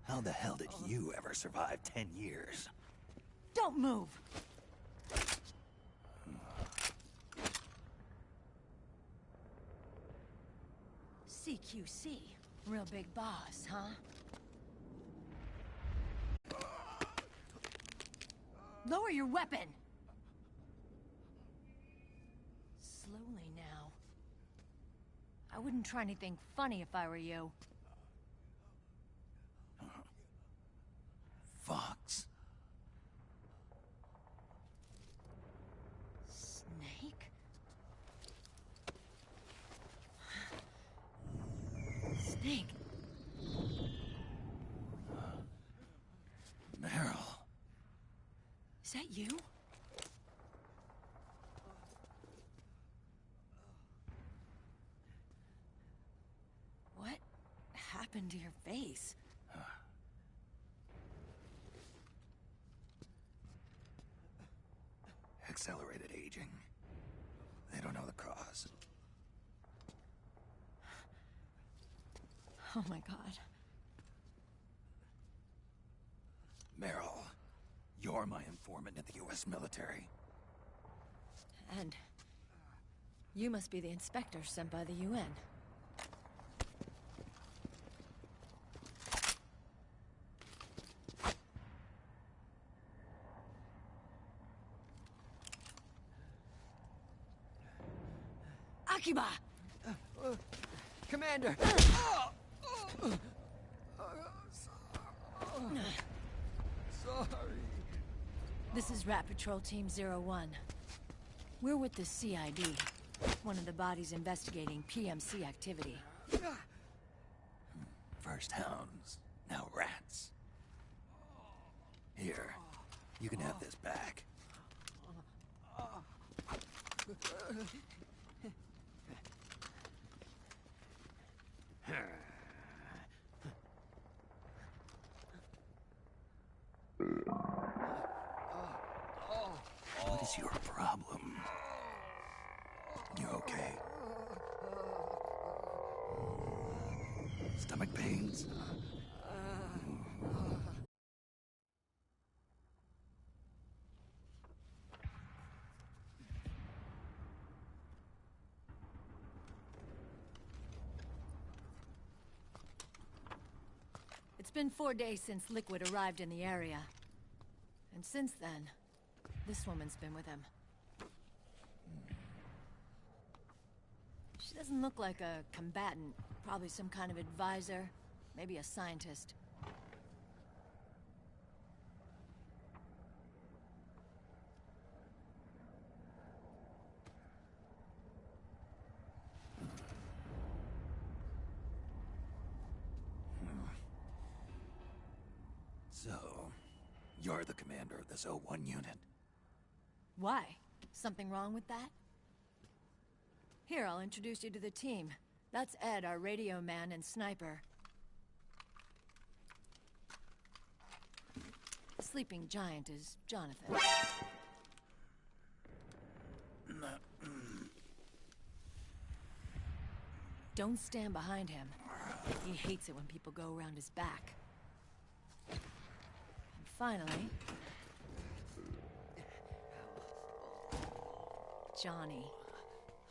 Speaker 3: How the hell did you ever survive 10 years?
Speaker 1: Don't move! CQC. Real big boss, huh? Lower your weapon! Slowly now. I wouldn't try anything funny if I were you.
Speaker 3: Fox.
Speaker 1: Snake? Snake?
Speaker 3: Meryl.
Speaker 1: Is that you? What happened to your face?
Speaker 3: Accelerated aging. They don't know the cause.
Speaker 1: Oh my god.
Speaker 3: Meryl, you're my informant in the U.S. military.
Speaker 1: And you must be the inspector sent by the UN. Akiba!
Speaker 13: Commander! Sorry.
Speaker 1: This is Rat Patrol Team 01. We're with the CID, one of the bodies investigating PMC activity.
Speaker 3: First hounds, now rats. Here, you can have this back. What is your problem? You okay? Stomach pains?
Speaker 1: It's been 4 days since Liquid arrived in the area. And since then, this woman's been with him. She doesn't look like a combatant. Probably some kind of advisor. Maybe a scientist.
Speaker 3: So, you're the commander of this O1 unit.
Speaker 1: Why? Something wrong with that? Here, I'll introduce you to the team. That's Ed, our radio man and sniper. The sleeping giant is Jonathan. Don't stand behind him. He hates it when people go around his back. And finally... Johnny.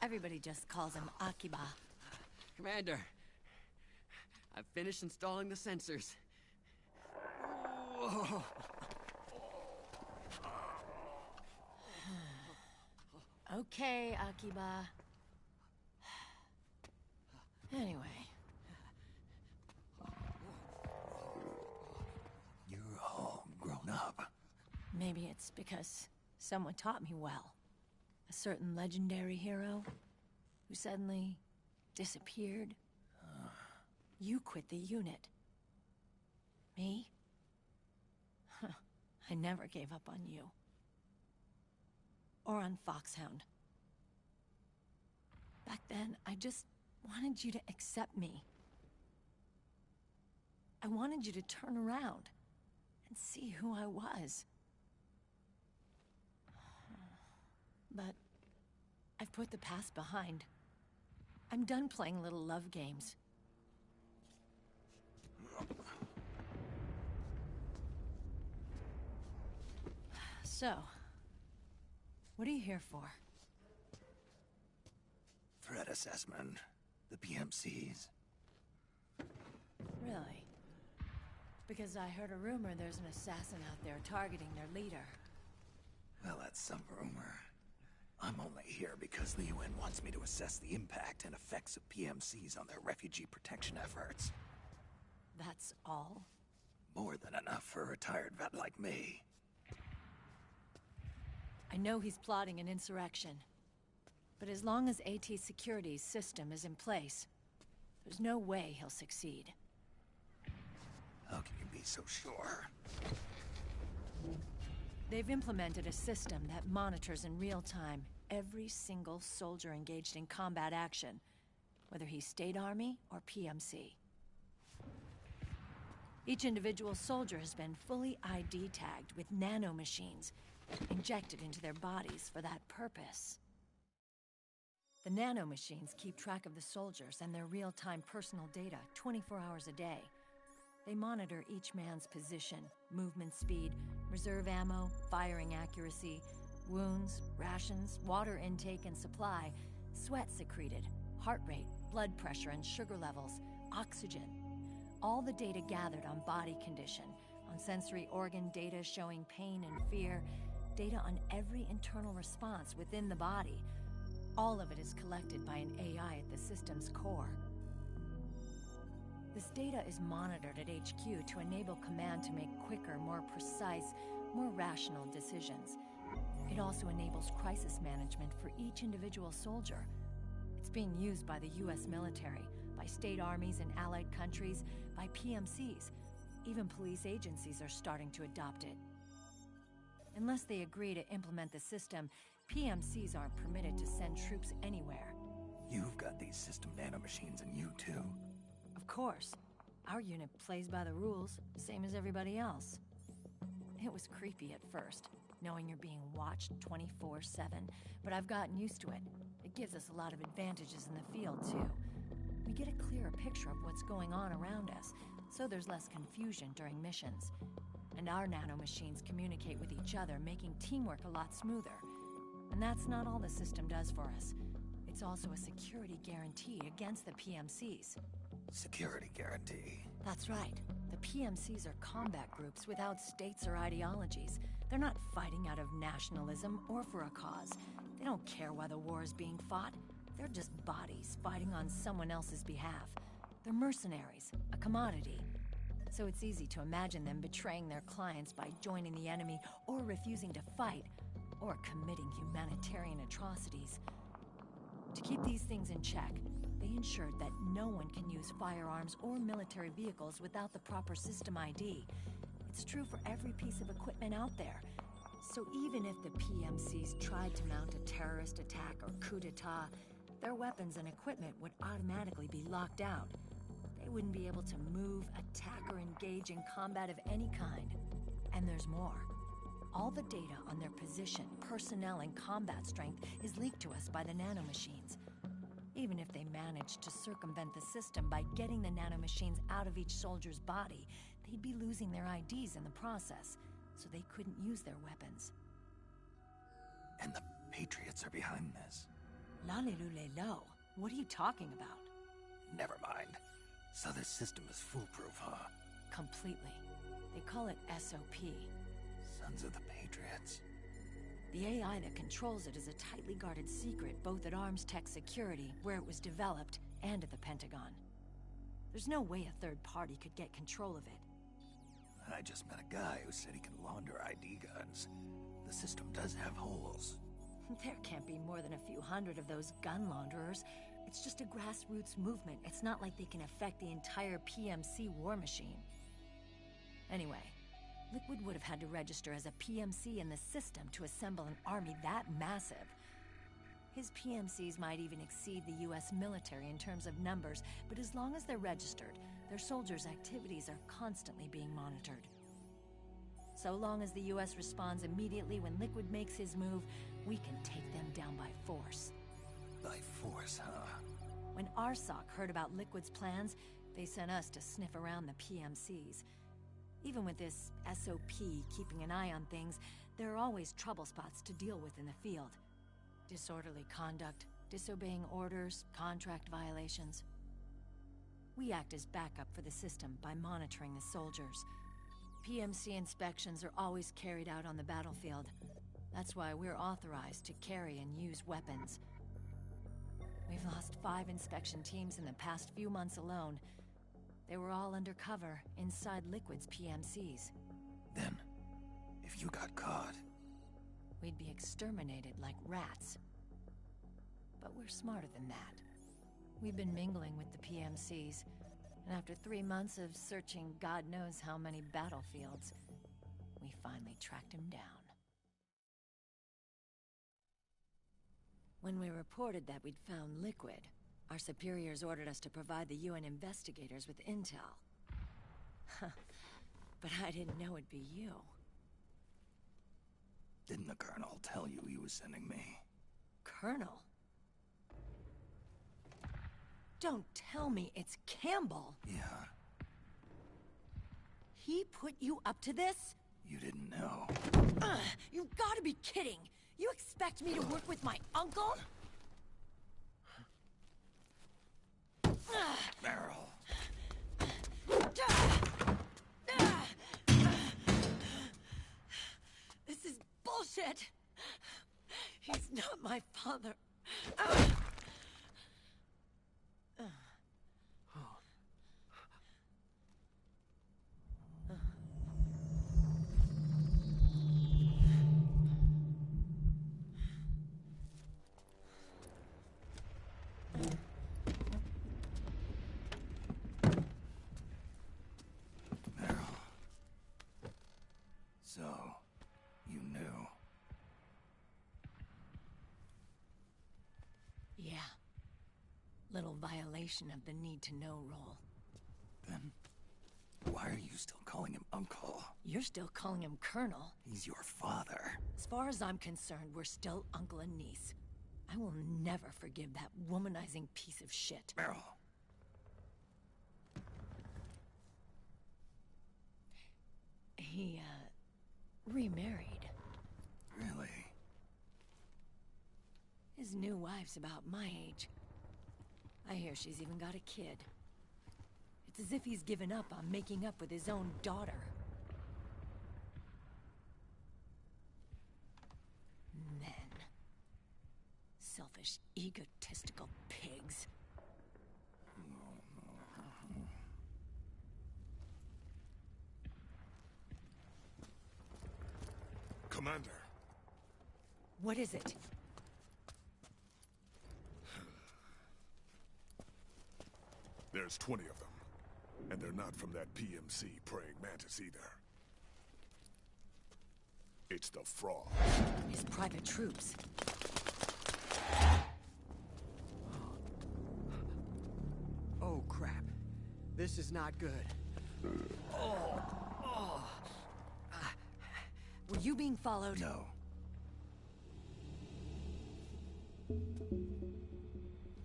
Speaker 1: Everybody just calls him Akiba.
Speaker 13: Commander, I've finished installing the sensors. Whoa.
Speaker 14: Okay, Akiba. Anyway.
Speaker 3: You're all grown up.
Speaker 14: Maybe it's because someone taught me well. A certain legendary hero who suddenly disappeared. You quit the unit. Me? Huh. I never gave up on you. Or on Foxhound. Back then, I just wanted you to accept me. I wanted you to turn around and see who I was. But I've put the past behind. I'm done playing little love games. So, what are you here for?
Speaker 3: Threat assessment. The PMCs.
Speaker 14: Really? Because I heard a rumor there's an assassin out there targeting their leader.
Speaker 3: Well, that's some rumor. I'm only here because the UN wants me to assess the impact and effects of PMCs on their refugee protection efforts.
Speaker 14: That's all?
Speaker 3: More than enough for a retired vet like me.
Speaker 14: I know he's plotting an insurrection. But as long as AT Security's system is in place, there's no way he'll succeed.
Speaker 3: How can you be so sure?
Speaker 14: They've implemented a system that monitors in real time every single soldier engaged in combat action, whether he's State Army or PMC. Each individual soldier has been fully ID tagged with nanomachines injected into their bodies for that purpose. The nanomachines keep track of the soldiers and their real-time personal data 24 hours a day. They monitor each man's position, movement speed, reserve ammo, firing accuracy, wounds, rations, water intake and supply, sweat secreted, heart rate, blood pressure and sugar levels, oxygen. All the data gathered on body condition, on sensory organ data showing pain and fear, data on every internal response within the body. All of it is collected by an AI at the system's core. This data is monitored at HQ to enable command to make quicker, more precise, more rational decisions. It also enables crisis management for each individual soldier. It's being used by the US military, by state armies in allied countries, by PMCs. Even police agencies are starting to adopt it. Unless they agree to implement the system, PMCs aren't permitted to send troops anywhere.
Speaker 3: You've got these system nanomachines in you too.
Speaker 14: Of course. Our unit plays by the rules, same as everybody else. It was creepy at first, knowing you're being watched 24/7, but I've gotten used to it. It gives us a lot of advantages in the field, too. We get a clearer picture of what's going on around us, so there's less confusion during missions. And our nanomachines communicate with each other, making teamwork a lot smoother. And that's not all the system does for us. It's also a security guarantee against the PMCs.
Speaker 3: Security guarantee?
Speaker 14: That's right. The PMCs are combat groups without states or ideologies. They're not fighting out of nationalism or for a cause. They don't care why the war is being fought. They're just bodies fighting on someone else's behalf. They're mercenaries, a commodity. So it's easy to imagine them betraying their clients by joining the enemy or refusing to fight, or committing humanitarian atrocities. To keep these things in check, they ensured that no one can use firearms or military vehicles without the proper system ID. It's true for every piece of equipment out there. So even if the PMCs tried to mount a terrorist attack or coup d'etat, their weapons and equipment would automatically be locked out. They wouldn't be able to move, attack, or engage in combat of any kind. And there's more. All the data on their position, personnel, and combat strength is leaked to us by the nanomachines. Even if they managed to circumvent the system by getting the nanomachines out of each soldier's body, they'd be losing their IDs in the process, so they couldn't use their weapons.
Speaker 3: And the Patriots are behind this.
Speaker 14: Lalilulelo, what are you talking about?
Speaker 3: Never mind. So this system is foolproof, huh?
Speaker 14: Completely. They call it SOP.
Speaker 3: Sons of the Patriots.
Speaker 14: The AI that controls it is a tightly guarded secret, both at Arms Tech Security, where it was developed, and at the Pentagon. There's no way a third party could get control of it.
Speaker 3: I just met a guy who said he can launder ID guns. The system does have holes.
Speaker 14: There can't be more than a few hundred of those gun launderers. It's just a grassroots movement. It's not like they can affect the entire PMC war machine. Anyway, Liquid would have had to register as a PMC in the system to assemble an army that massive. His PMCs might even exceed the US military in terms of numbers, but as long as they're registered, their soldiers' activities are constantly being monitored. So long as the US responds immediately when Liquid makes his move, we can take them down by force.
Speaker 3: By force, huh?
Speaker 14: When RSOC heard about Liquid's plans, they sent us to sniff around the PMCs. Even with this SOP keeping an eye on things, there are always trouble spots to deal with in the field. Disorderly conduct, disobeying orders, contract violations. We act as backup for the system by monitoring the soldiers. PMC inspections are always carried out on the battlefield. That's why we're authorized to carry and use weapons. We've lost 5 inspection teams in the past few months alone. They were all undercover inside Liquid's PMCs.
Speaker 3: Then, if you got caught...
Speaker 14: we'd be exterminated like rats. But we're smarter than that. We've been mingling with the PMCs, and after 3 months of searching God knows how many battlefields, we finally tracked him down. When we reported that we'd found Liquid, our superiors ordered us to provide the UN investigators with intel. But I didn't know it'd be you.
Speaker 3: Didn't the Colonel tell you he was sending me?
Speaker 14: Colonel? Don't tell me it's Campbell!
Speaker 3: Yeah.
Speaker 14: He put you up to this?
Speaker 3: You didn't know.
Speaker 14: You've gotta be kidding! You expect me to work with my uncle?
Speaker 3: Meryl.
Speaker 14: This is bullshit! He's not my father.
Speaker 3: So, you knew.
Speaker 14: Yeah. Little violation of the need-to-know rule.
Speaker 3: Then, why are you still calling him Uncle?
Speaker 14: You're still calling him Colonel.
Speaker 3: He's your father.
Speaker 14: As far as I'm concerned, we're still uncle and niece. I will never forgive that womanizing piece of shit.
Speaker 3: Meryl.
Speaker 14: He, remarried.
Speaker 3: Really?
Speaker 14: His new wife's about my age. I hear she's even got a kid. It's as if he's given up on making up with his own daughter. Men. Selfish, egotistical pigs.
Speaker 11: Commander.
Speaker 14: What is it?
Speaker 11: There's 20 of them. And they're not from that PMC praying mantis either. It's the Frog.
Speaker 14: His private troops.
Speaker 13: Oh, crap. This is not good.
Speaker 14: Were you being followed?
Speaker 3: No.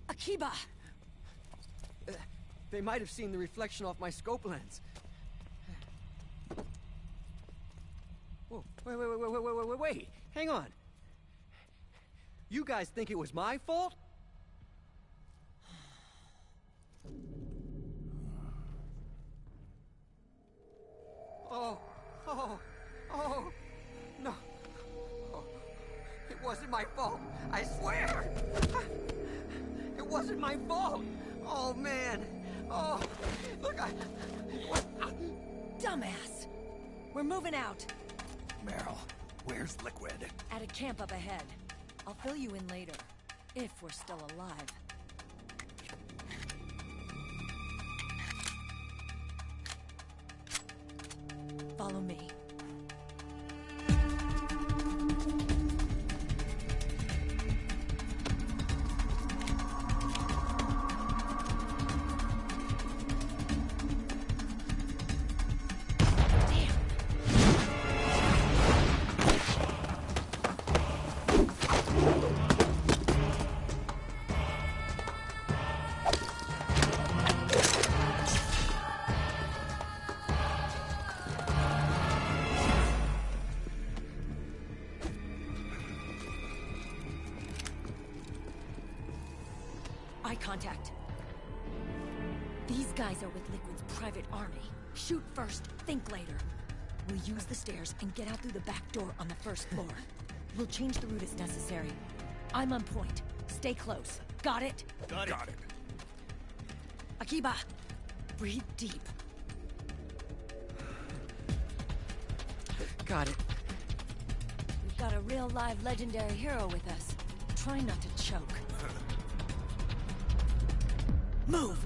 Speaker 14: Akiba!
Speaker 13: They might have seen the reflection off my scope lens. Whoa, wait. Hang on. You guys think it was my fault? Oh, no. Oh, look,
Speaker 14: Dumbass! We're moving out.
Speaker 3: Meryl, where's Liquid?
Speaker 14: At a camp up ahead. I'll fill you in later. If we're still alive. Follow me. Eye contact. These guys are with Liquid's private army. Shoot first, think later. We'll use the stairs and get out through the back door on the first floor. We'll change the route as necessary. I'm on point. Stay close. Got it?
Speaker 11: Got it.
Speaker 14: Akiba, breathe deep.
Speaker 13: Got it.
Speaker 14: We've got a real live legendary hero with us. Try not to choke. Move!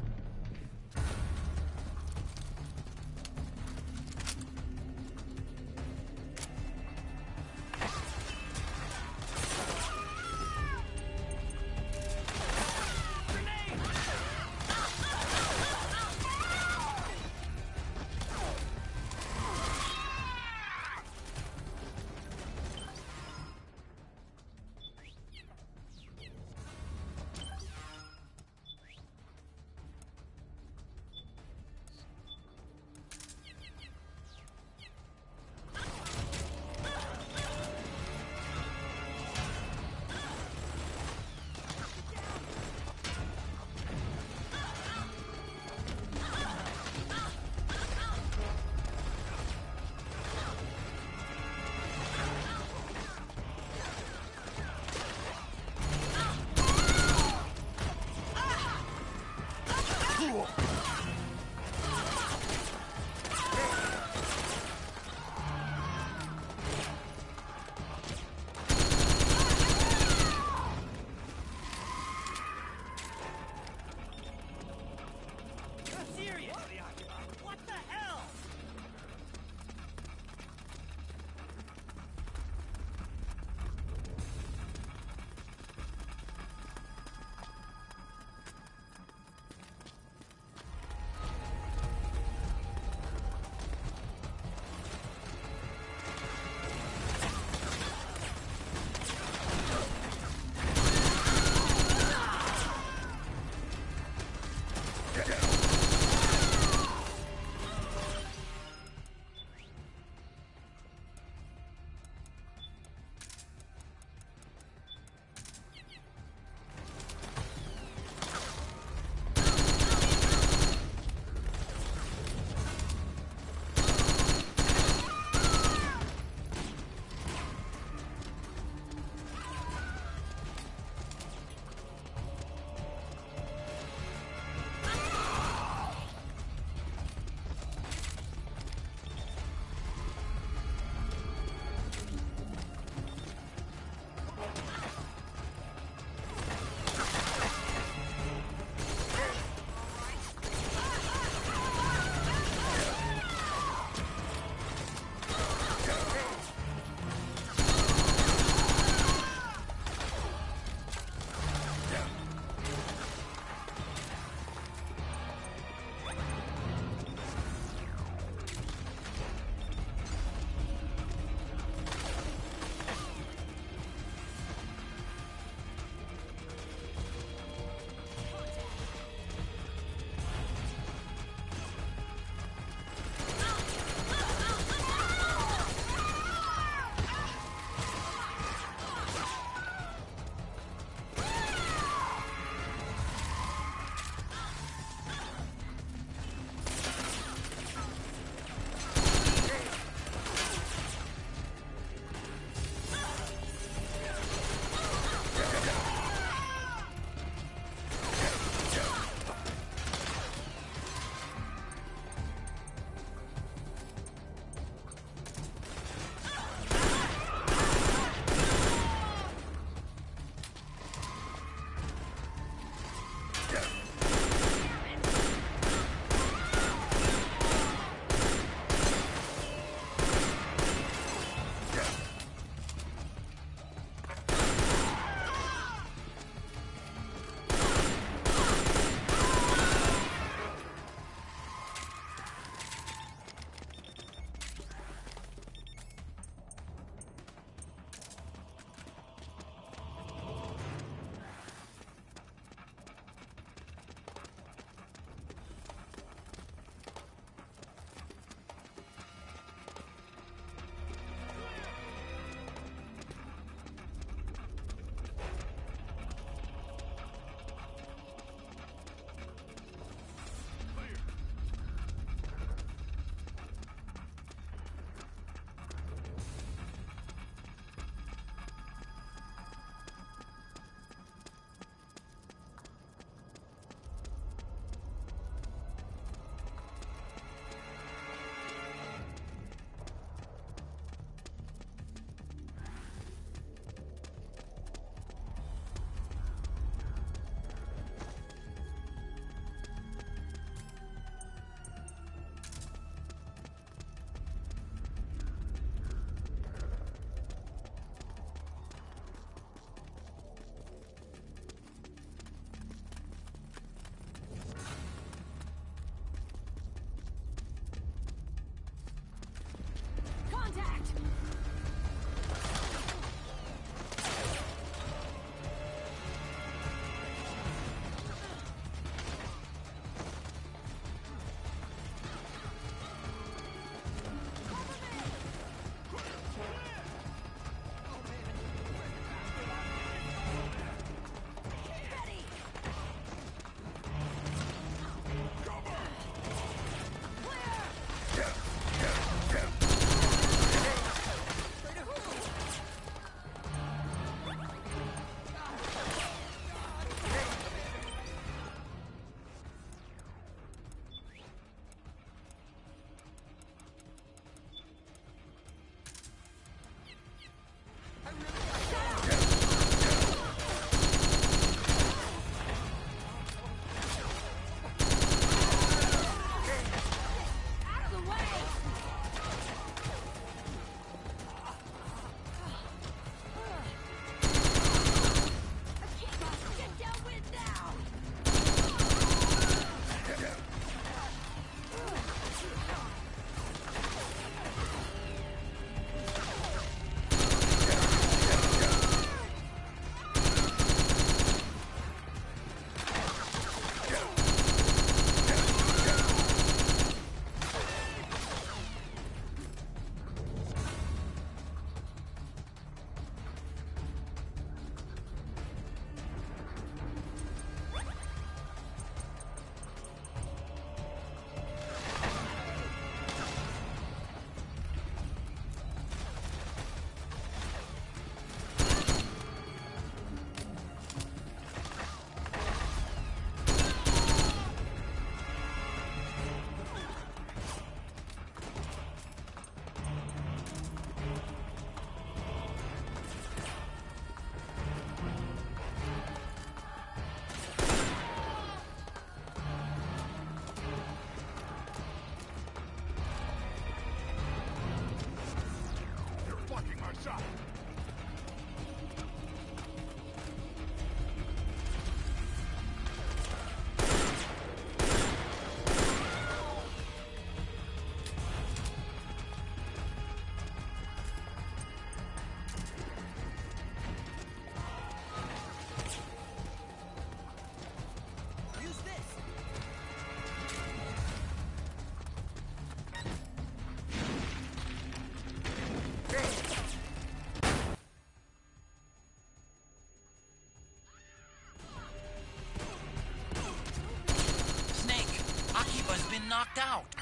Speaker 15: knocked out.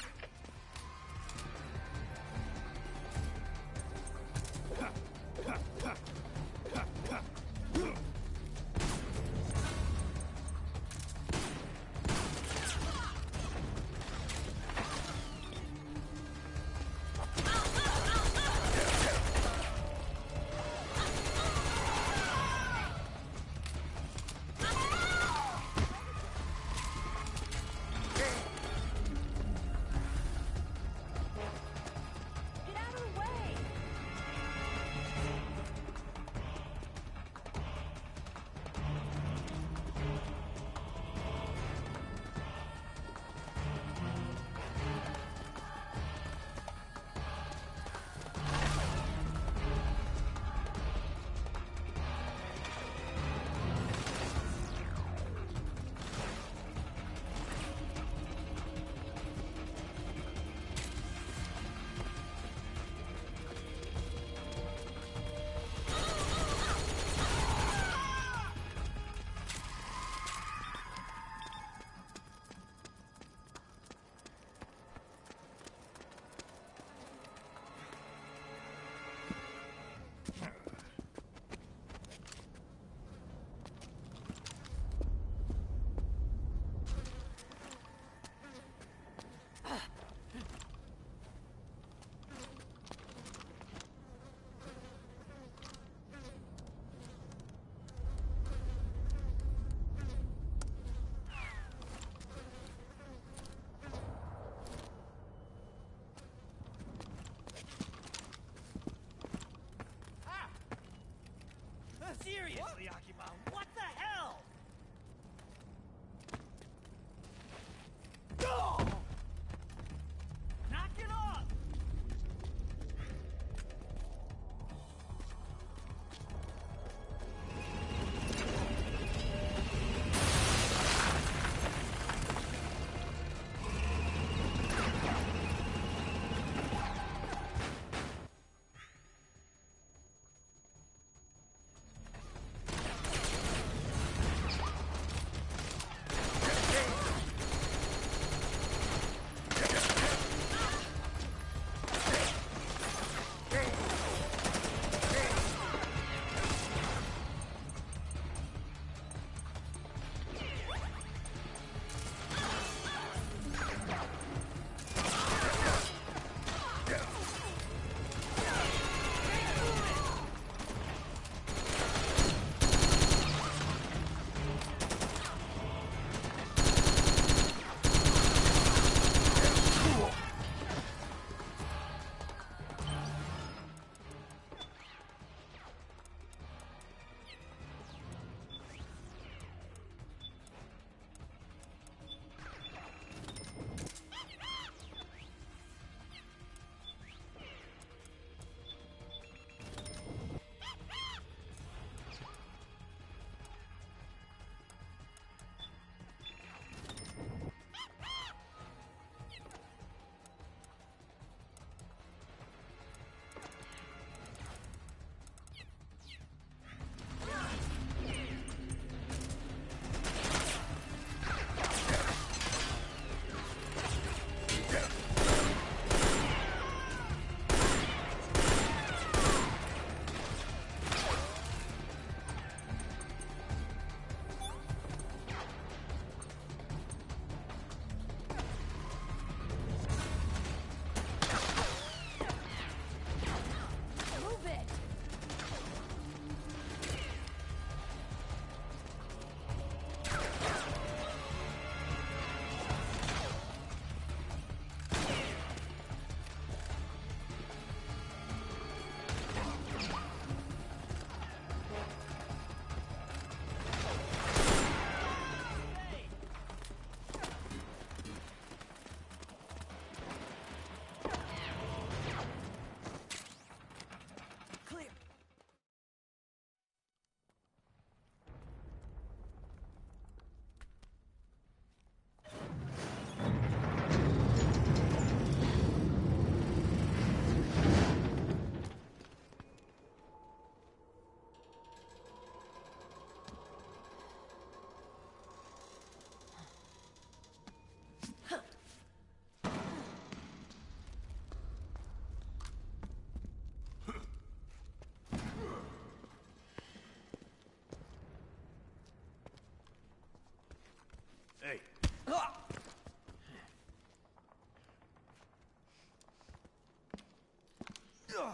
Speaker 13: Oh,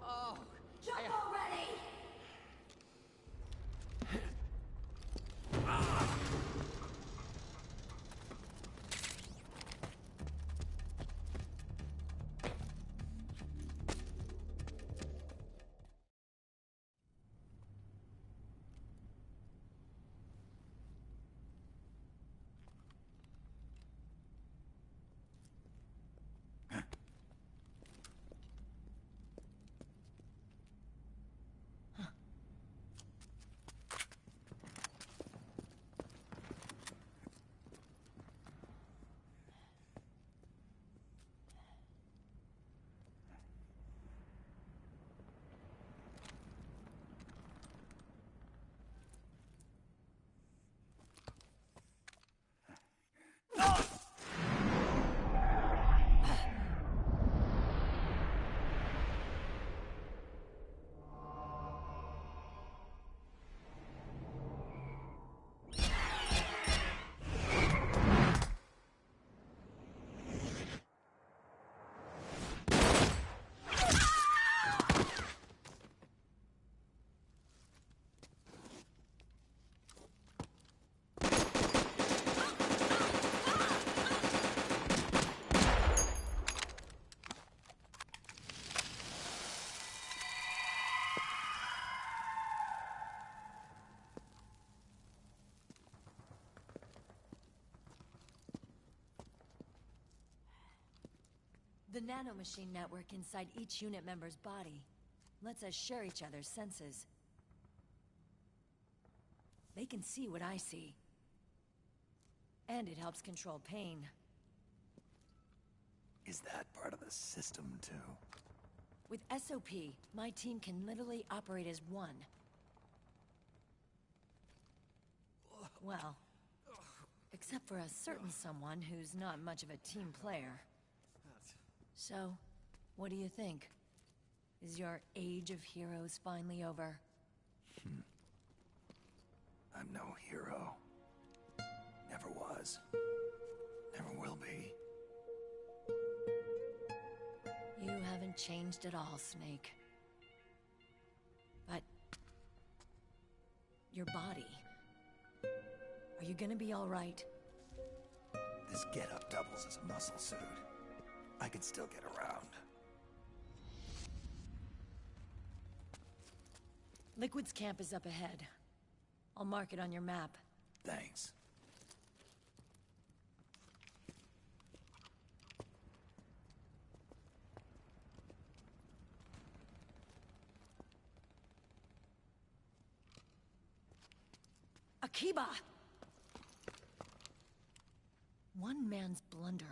Speaker 13: oh.
Speaker 14: Jump already! The nanomachine network inside each unit member's body lets us share each other's senses. They can see what I see. And it helps control pain.
Speaker 3: Is that part of the system, too?
Speaker 14: With SOP, my team can literally operate as one. Well, except for a certain someone who's not much of a team player. So, what do you think? Is your age of heroes finally over?
Speaker 3: I'm no hero. Never was. Never will be.
Speaker 14: You haven't changed at all, Snake. But... your body... are you gonna be all right?
Speaker 3: This getup doubles as a muscle suit. I can still get around.
Speaker 14: Liquid's camp is up ahead. I'll mark it on your map.
Speaker 3: Thanks.
Speaker 14: Akiba! One man's blunder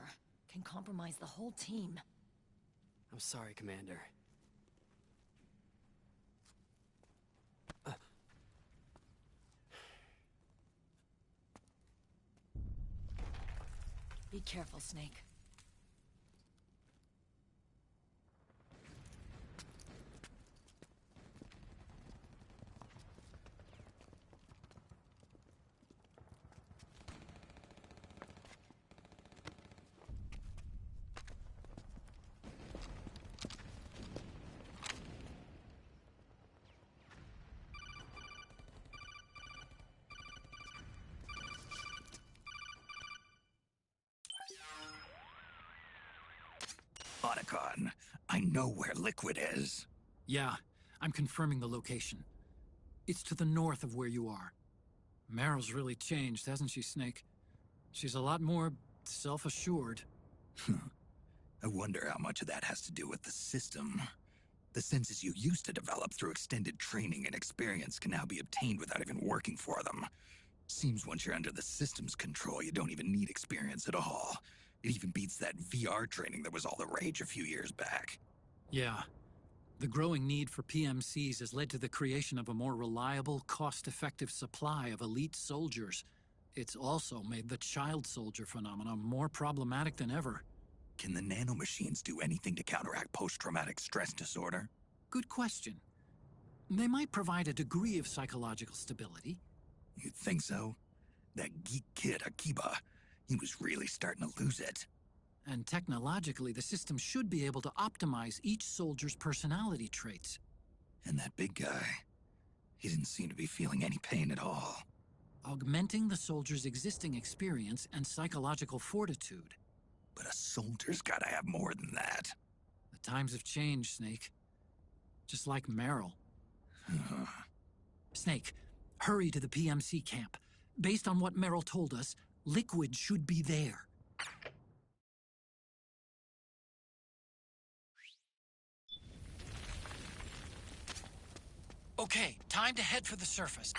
Speaker 14: can compromise the whole team.
Speaker 13: I'm sorry, Commander.
Speaker 14: Be careful, Snake.
Speaker 3: Otacon, I know where Liquid is.
Speaker 4: Yeah, I'm confirming the location. It's to the north of where you are. Meryl's really changed, hasn't she, Snake? She's a lot more self-assured.
Speaker 3: I wonder how much of that has to do with the system. The senses you used to develop through extended training and experience can now be obtained without even working for them. Seems once you're under the system's control, you don't even need experience at all. It even beats that VR training that was all the rage a few years back.
Speaker 4: Yeah. The growing need for PMCs has led to the creation of a more reliable, cost-effective supply of elite soldiers. It's also made the child soldier phenomenon more problematic than ever.
Speaker 3: Can the nanomachines do anything to counteract post-traumatic stress disorder?
Speaker 4: Good question. They might provide a degree of psychological stability.
Speaker 3: You'd think so? That geek kid, Akiba, he was really starting to lose it.
Speaker 4: And technologically, the system should be able to optimize each soldier's personality traits.
Speaker 3: And that big guy, he didn't seem to be feeling any pain at all.
Speaker 4: Augmenting the soldier's existing experience and psychological fortitude.
Speaker 3: But a soldier's gotta have more than that.
Speaker 4: The times have changed, Snake. Just like Meryl. Snake, hurry to the PMC camp. Based on what Meryl told us, Liquid should be there. Okay, time to head for the surface.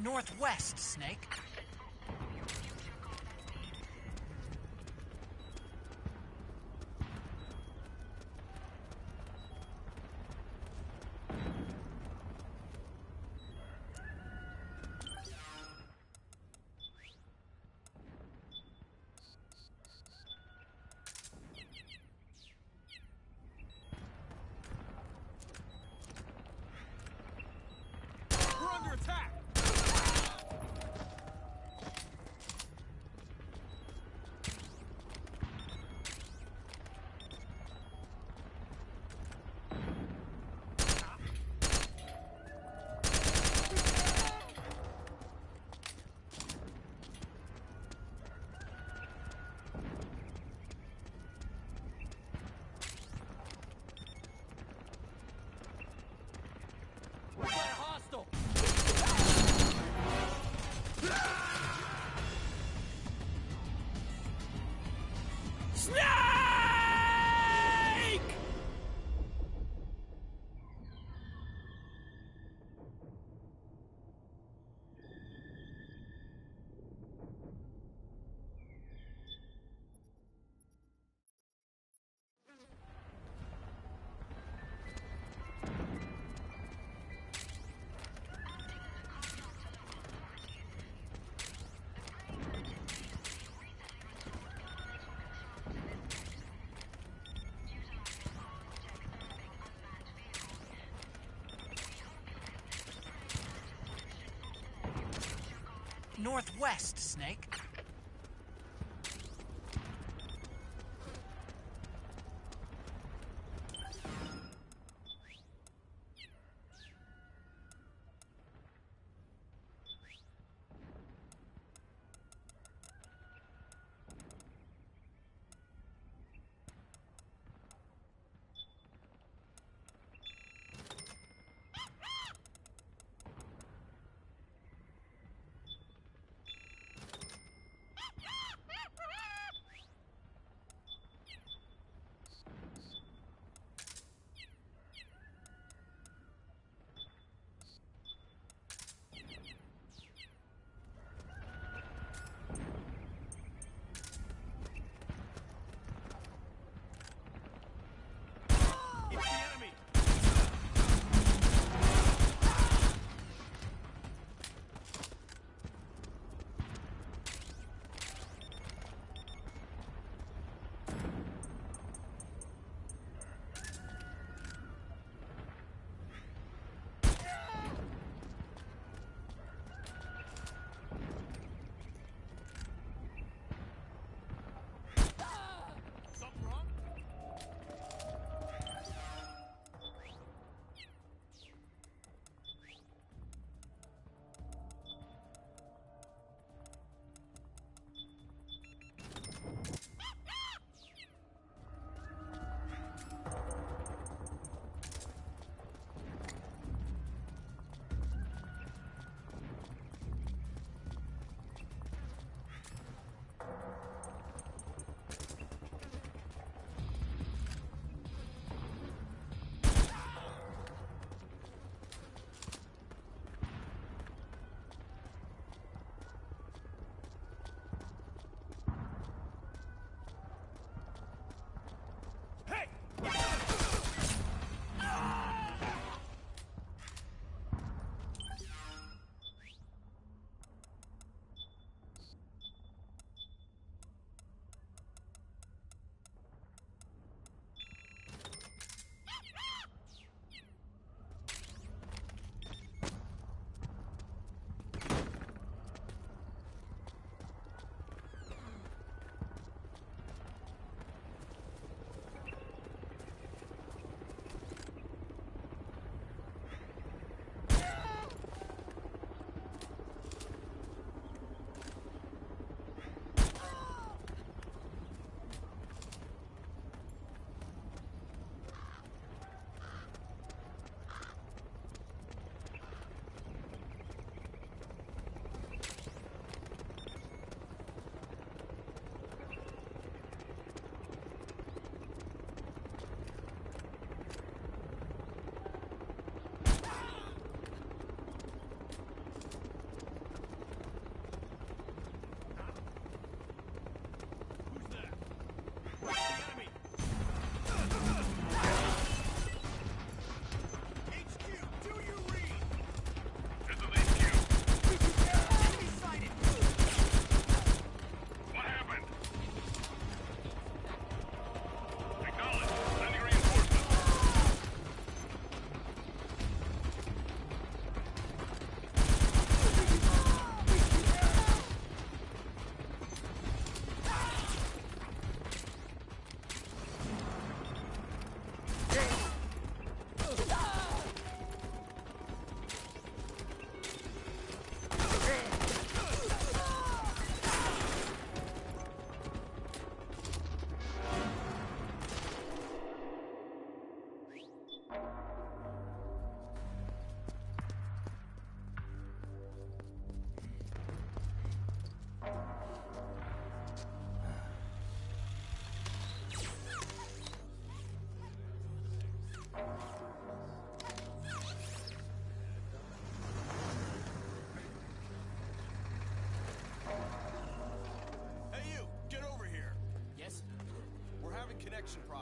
Speaker 12: Northwest, Snake.
Speaker 7: We're under attack!
Speaker 12: We got a hostile! Snake! Northwest, Snake.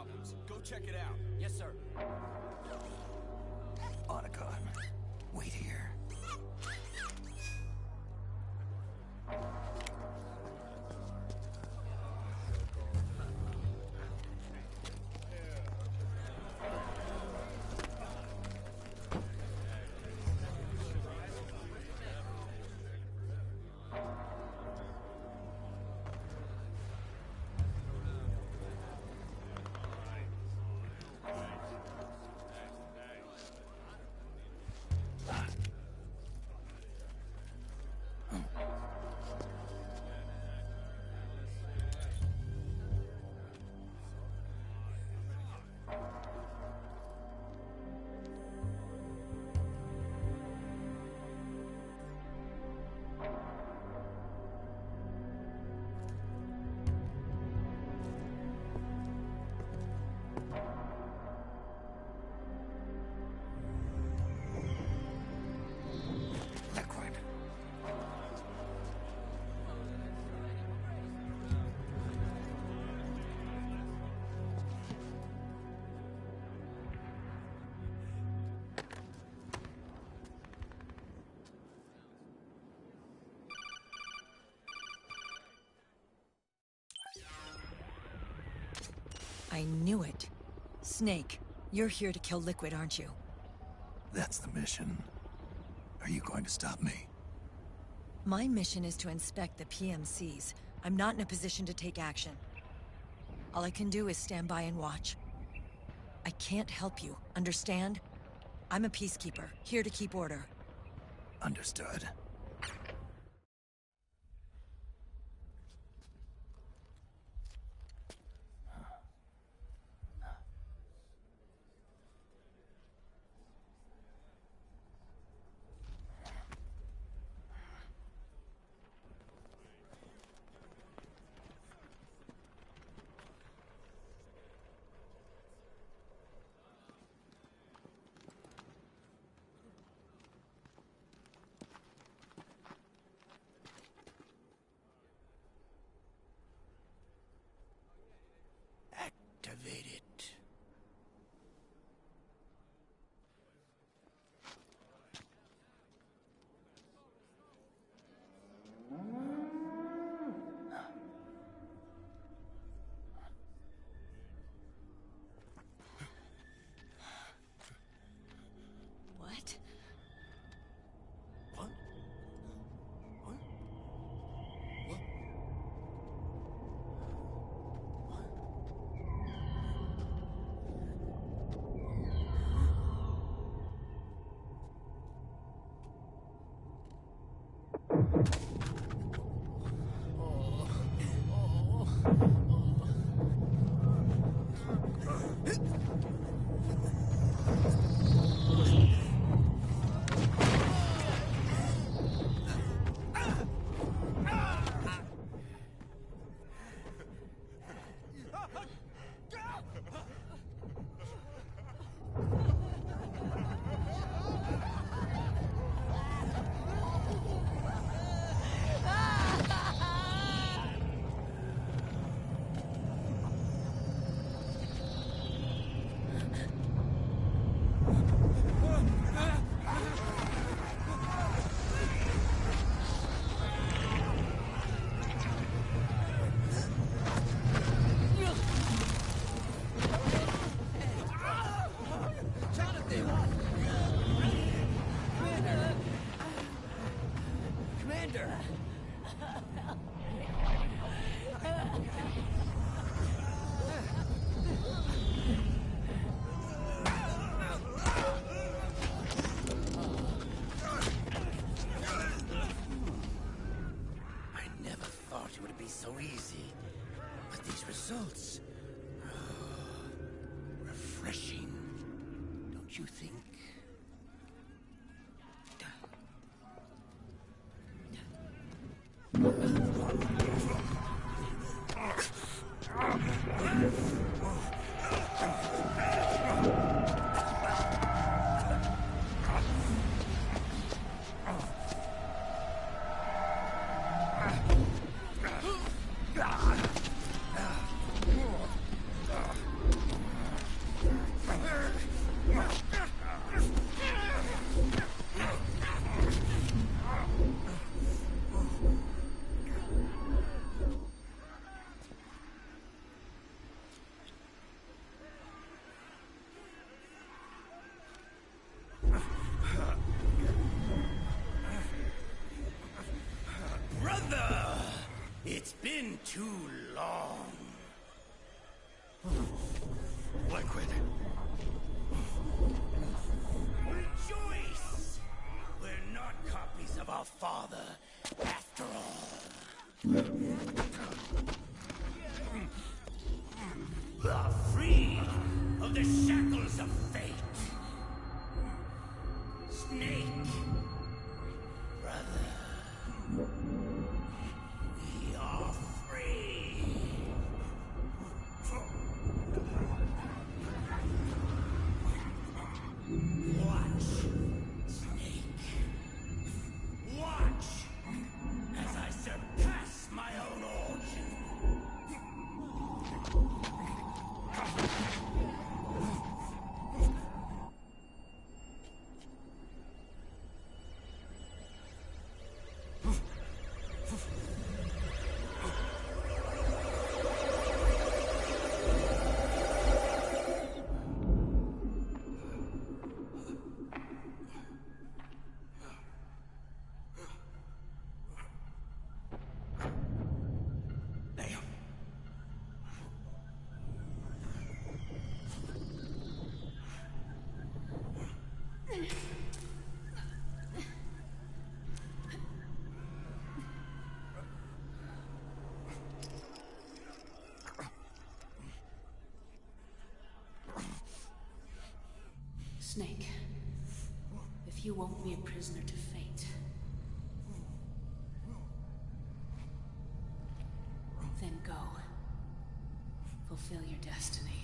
Speaker 15: problems. Go check it out.
Speaker 13: Yes, sir.
Speaker 3: Otacon, wait here.
Speaker 14: I knew it. Snake, you're here to kill Liquid, aren't you?
Speaker 3: That's the mission. Are you going to stop me?
Speaker 14: My mission is to inspect the PMCs. I'm not in a position to take action. All I can do is stand by and watch. I can't help you, understand? I'm a peacekeeper, here to keep order.
Speaker 3: Understood.
Speaker 10: Activate it.
Speaker 14: What?
Speaker 10: What? What? What?
Speaker 7: so easy. But these results... refreshing, don't you think?
Speaker 10: been too long.
Speaker 3: Liquid.
Speaker 10: Rejoice! We're not copies of our father, after all. We are free of the shackles of fate. Snake, brother, we are free. Watch, Snake. Watch as I surpass my own origin.
Speaker 15: Snake, if you won't be a prisoner to fate, then go. Fulfill your destiny.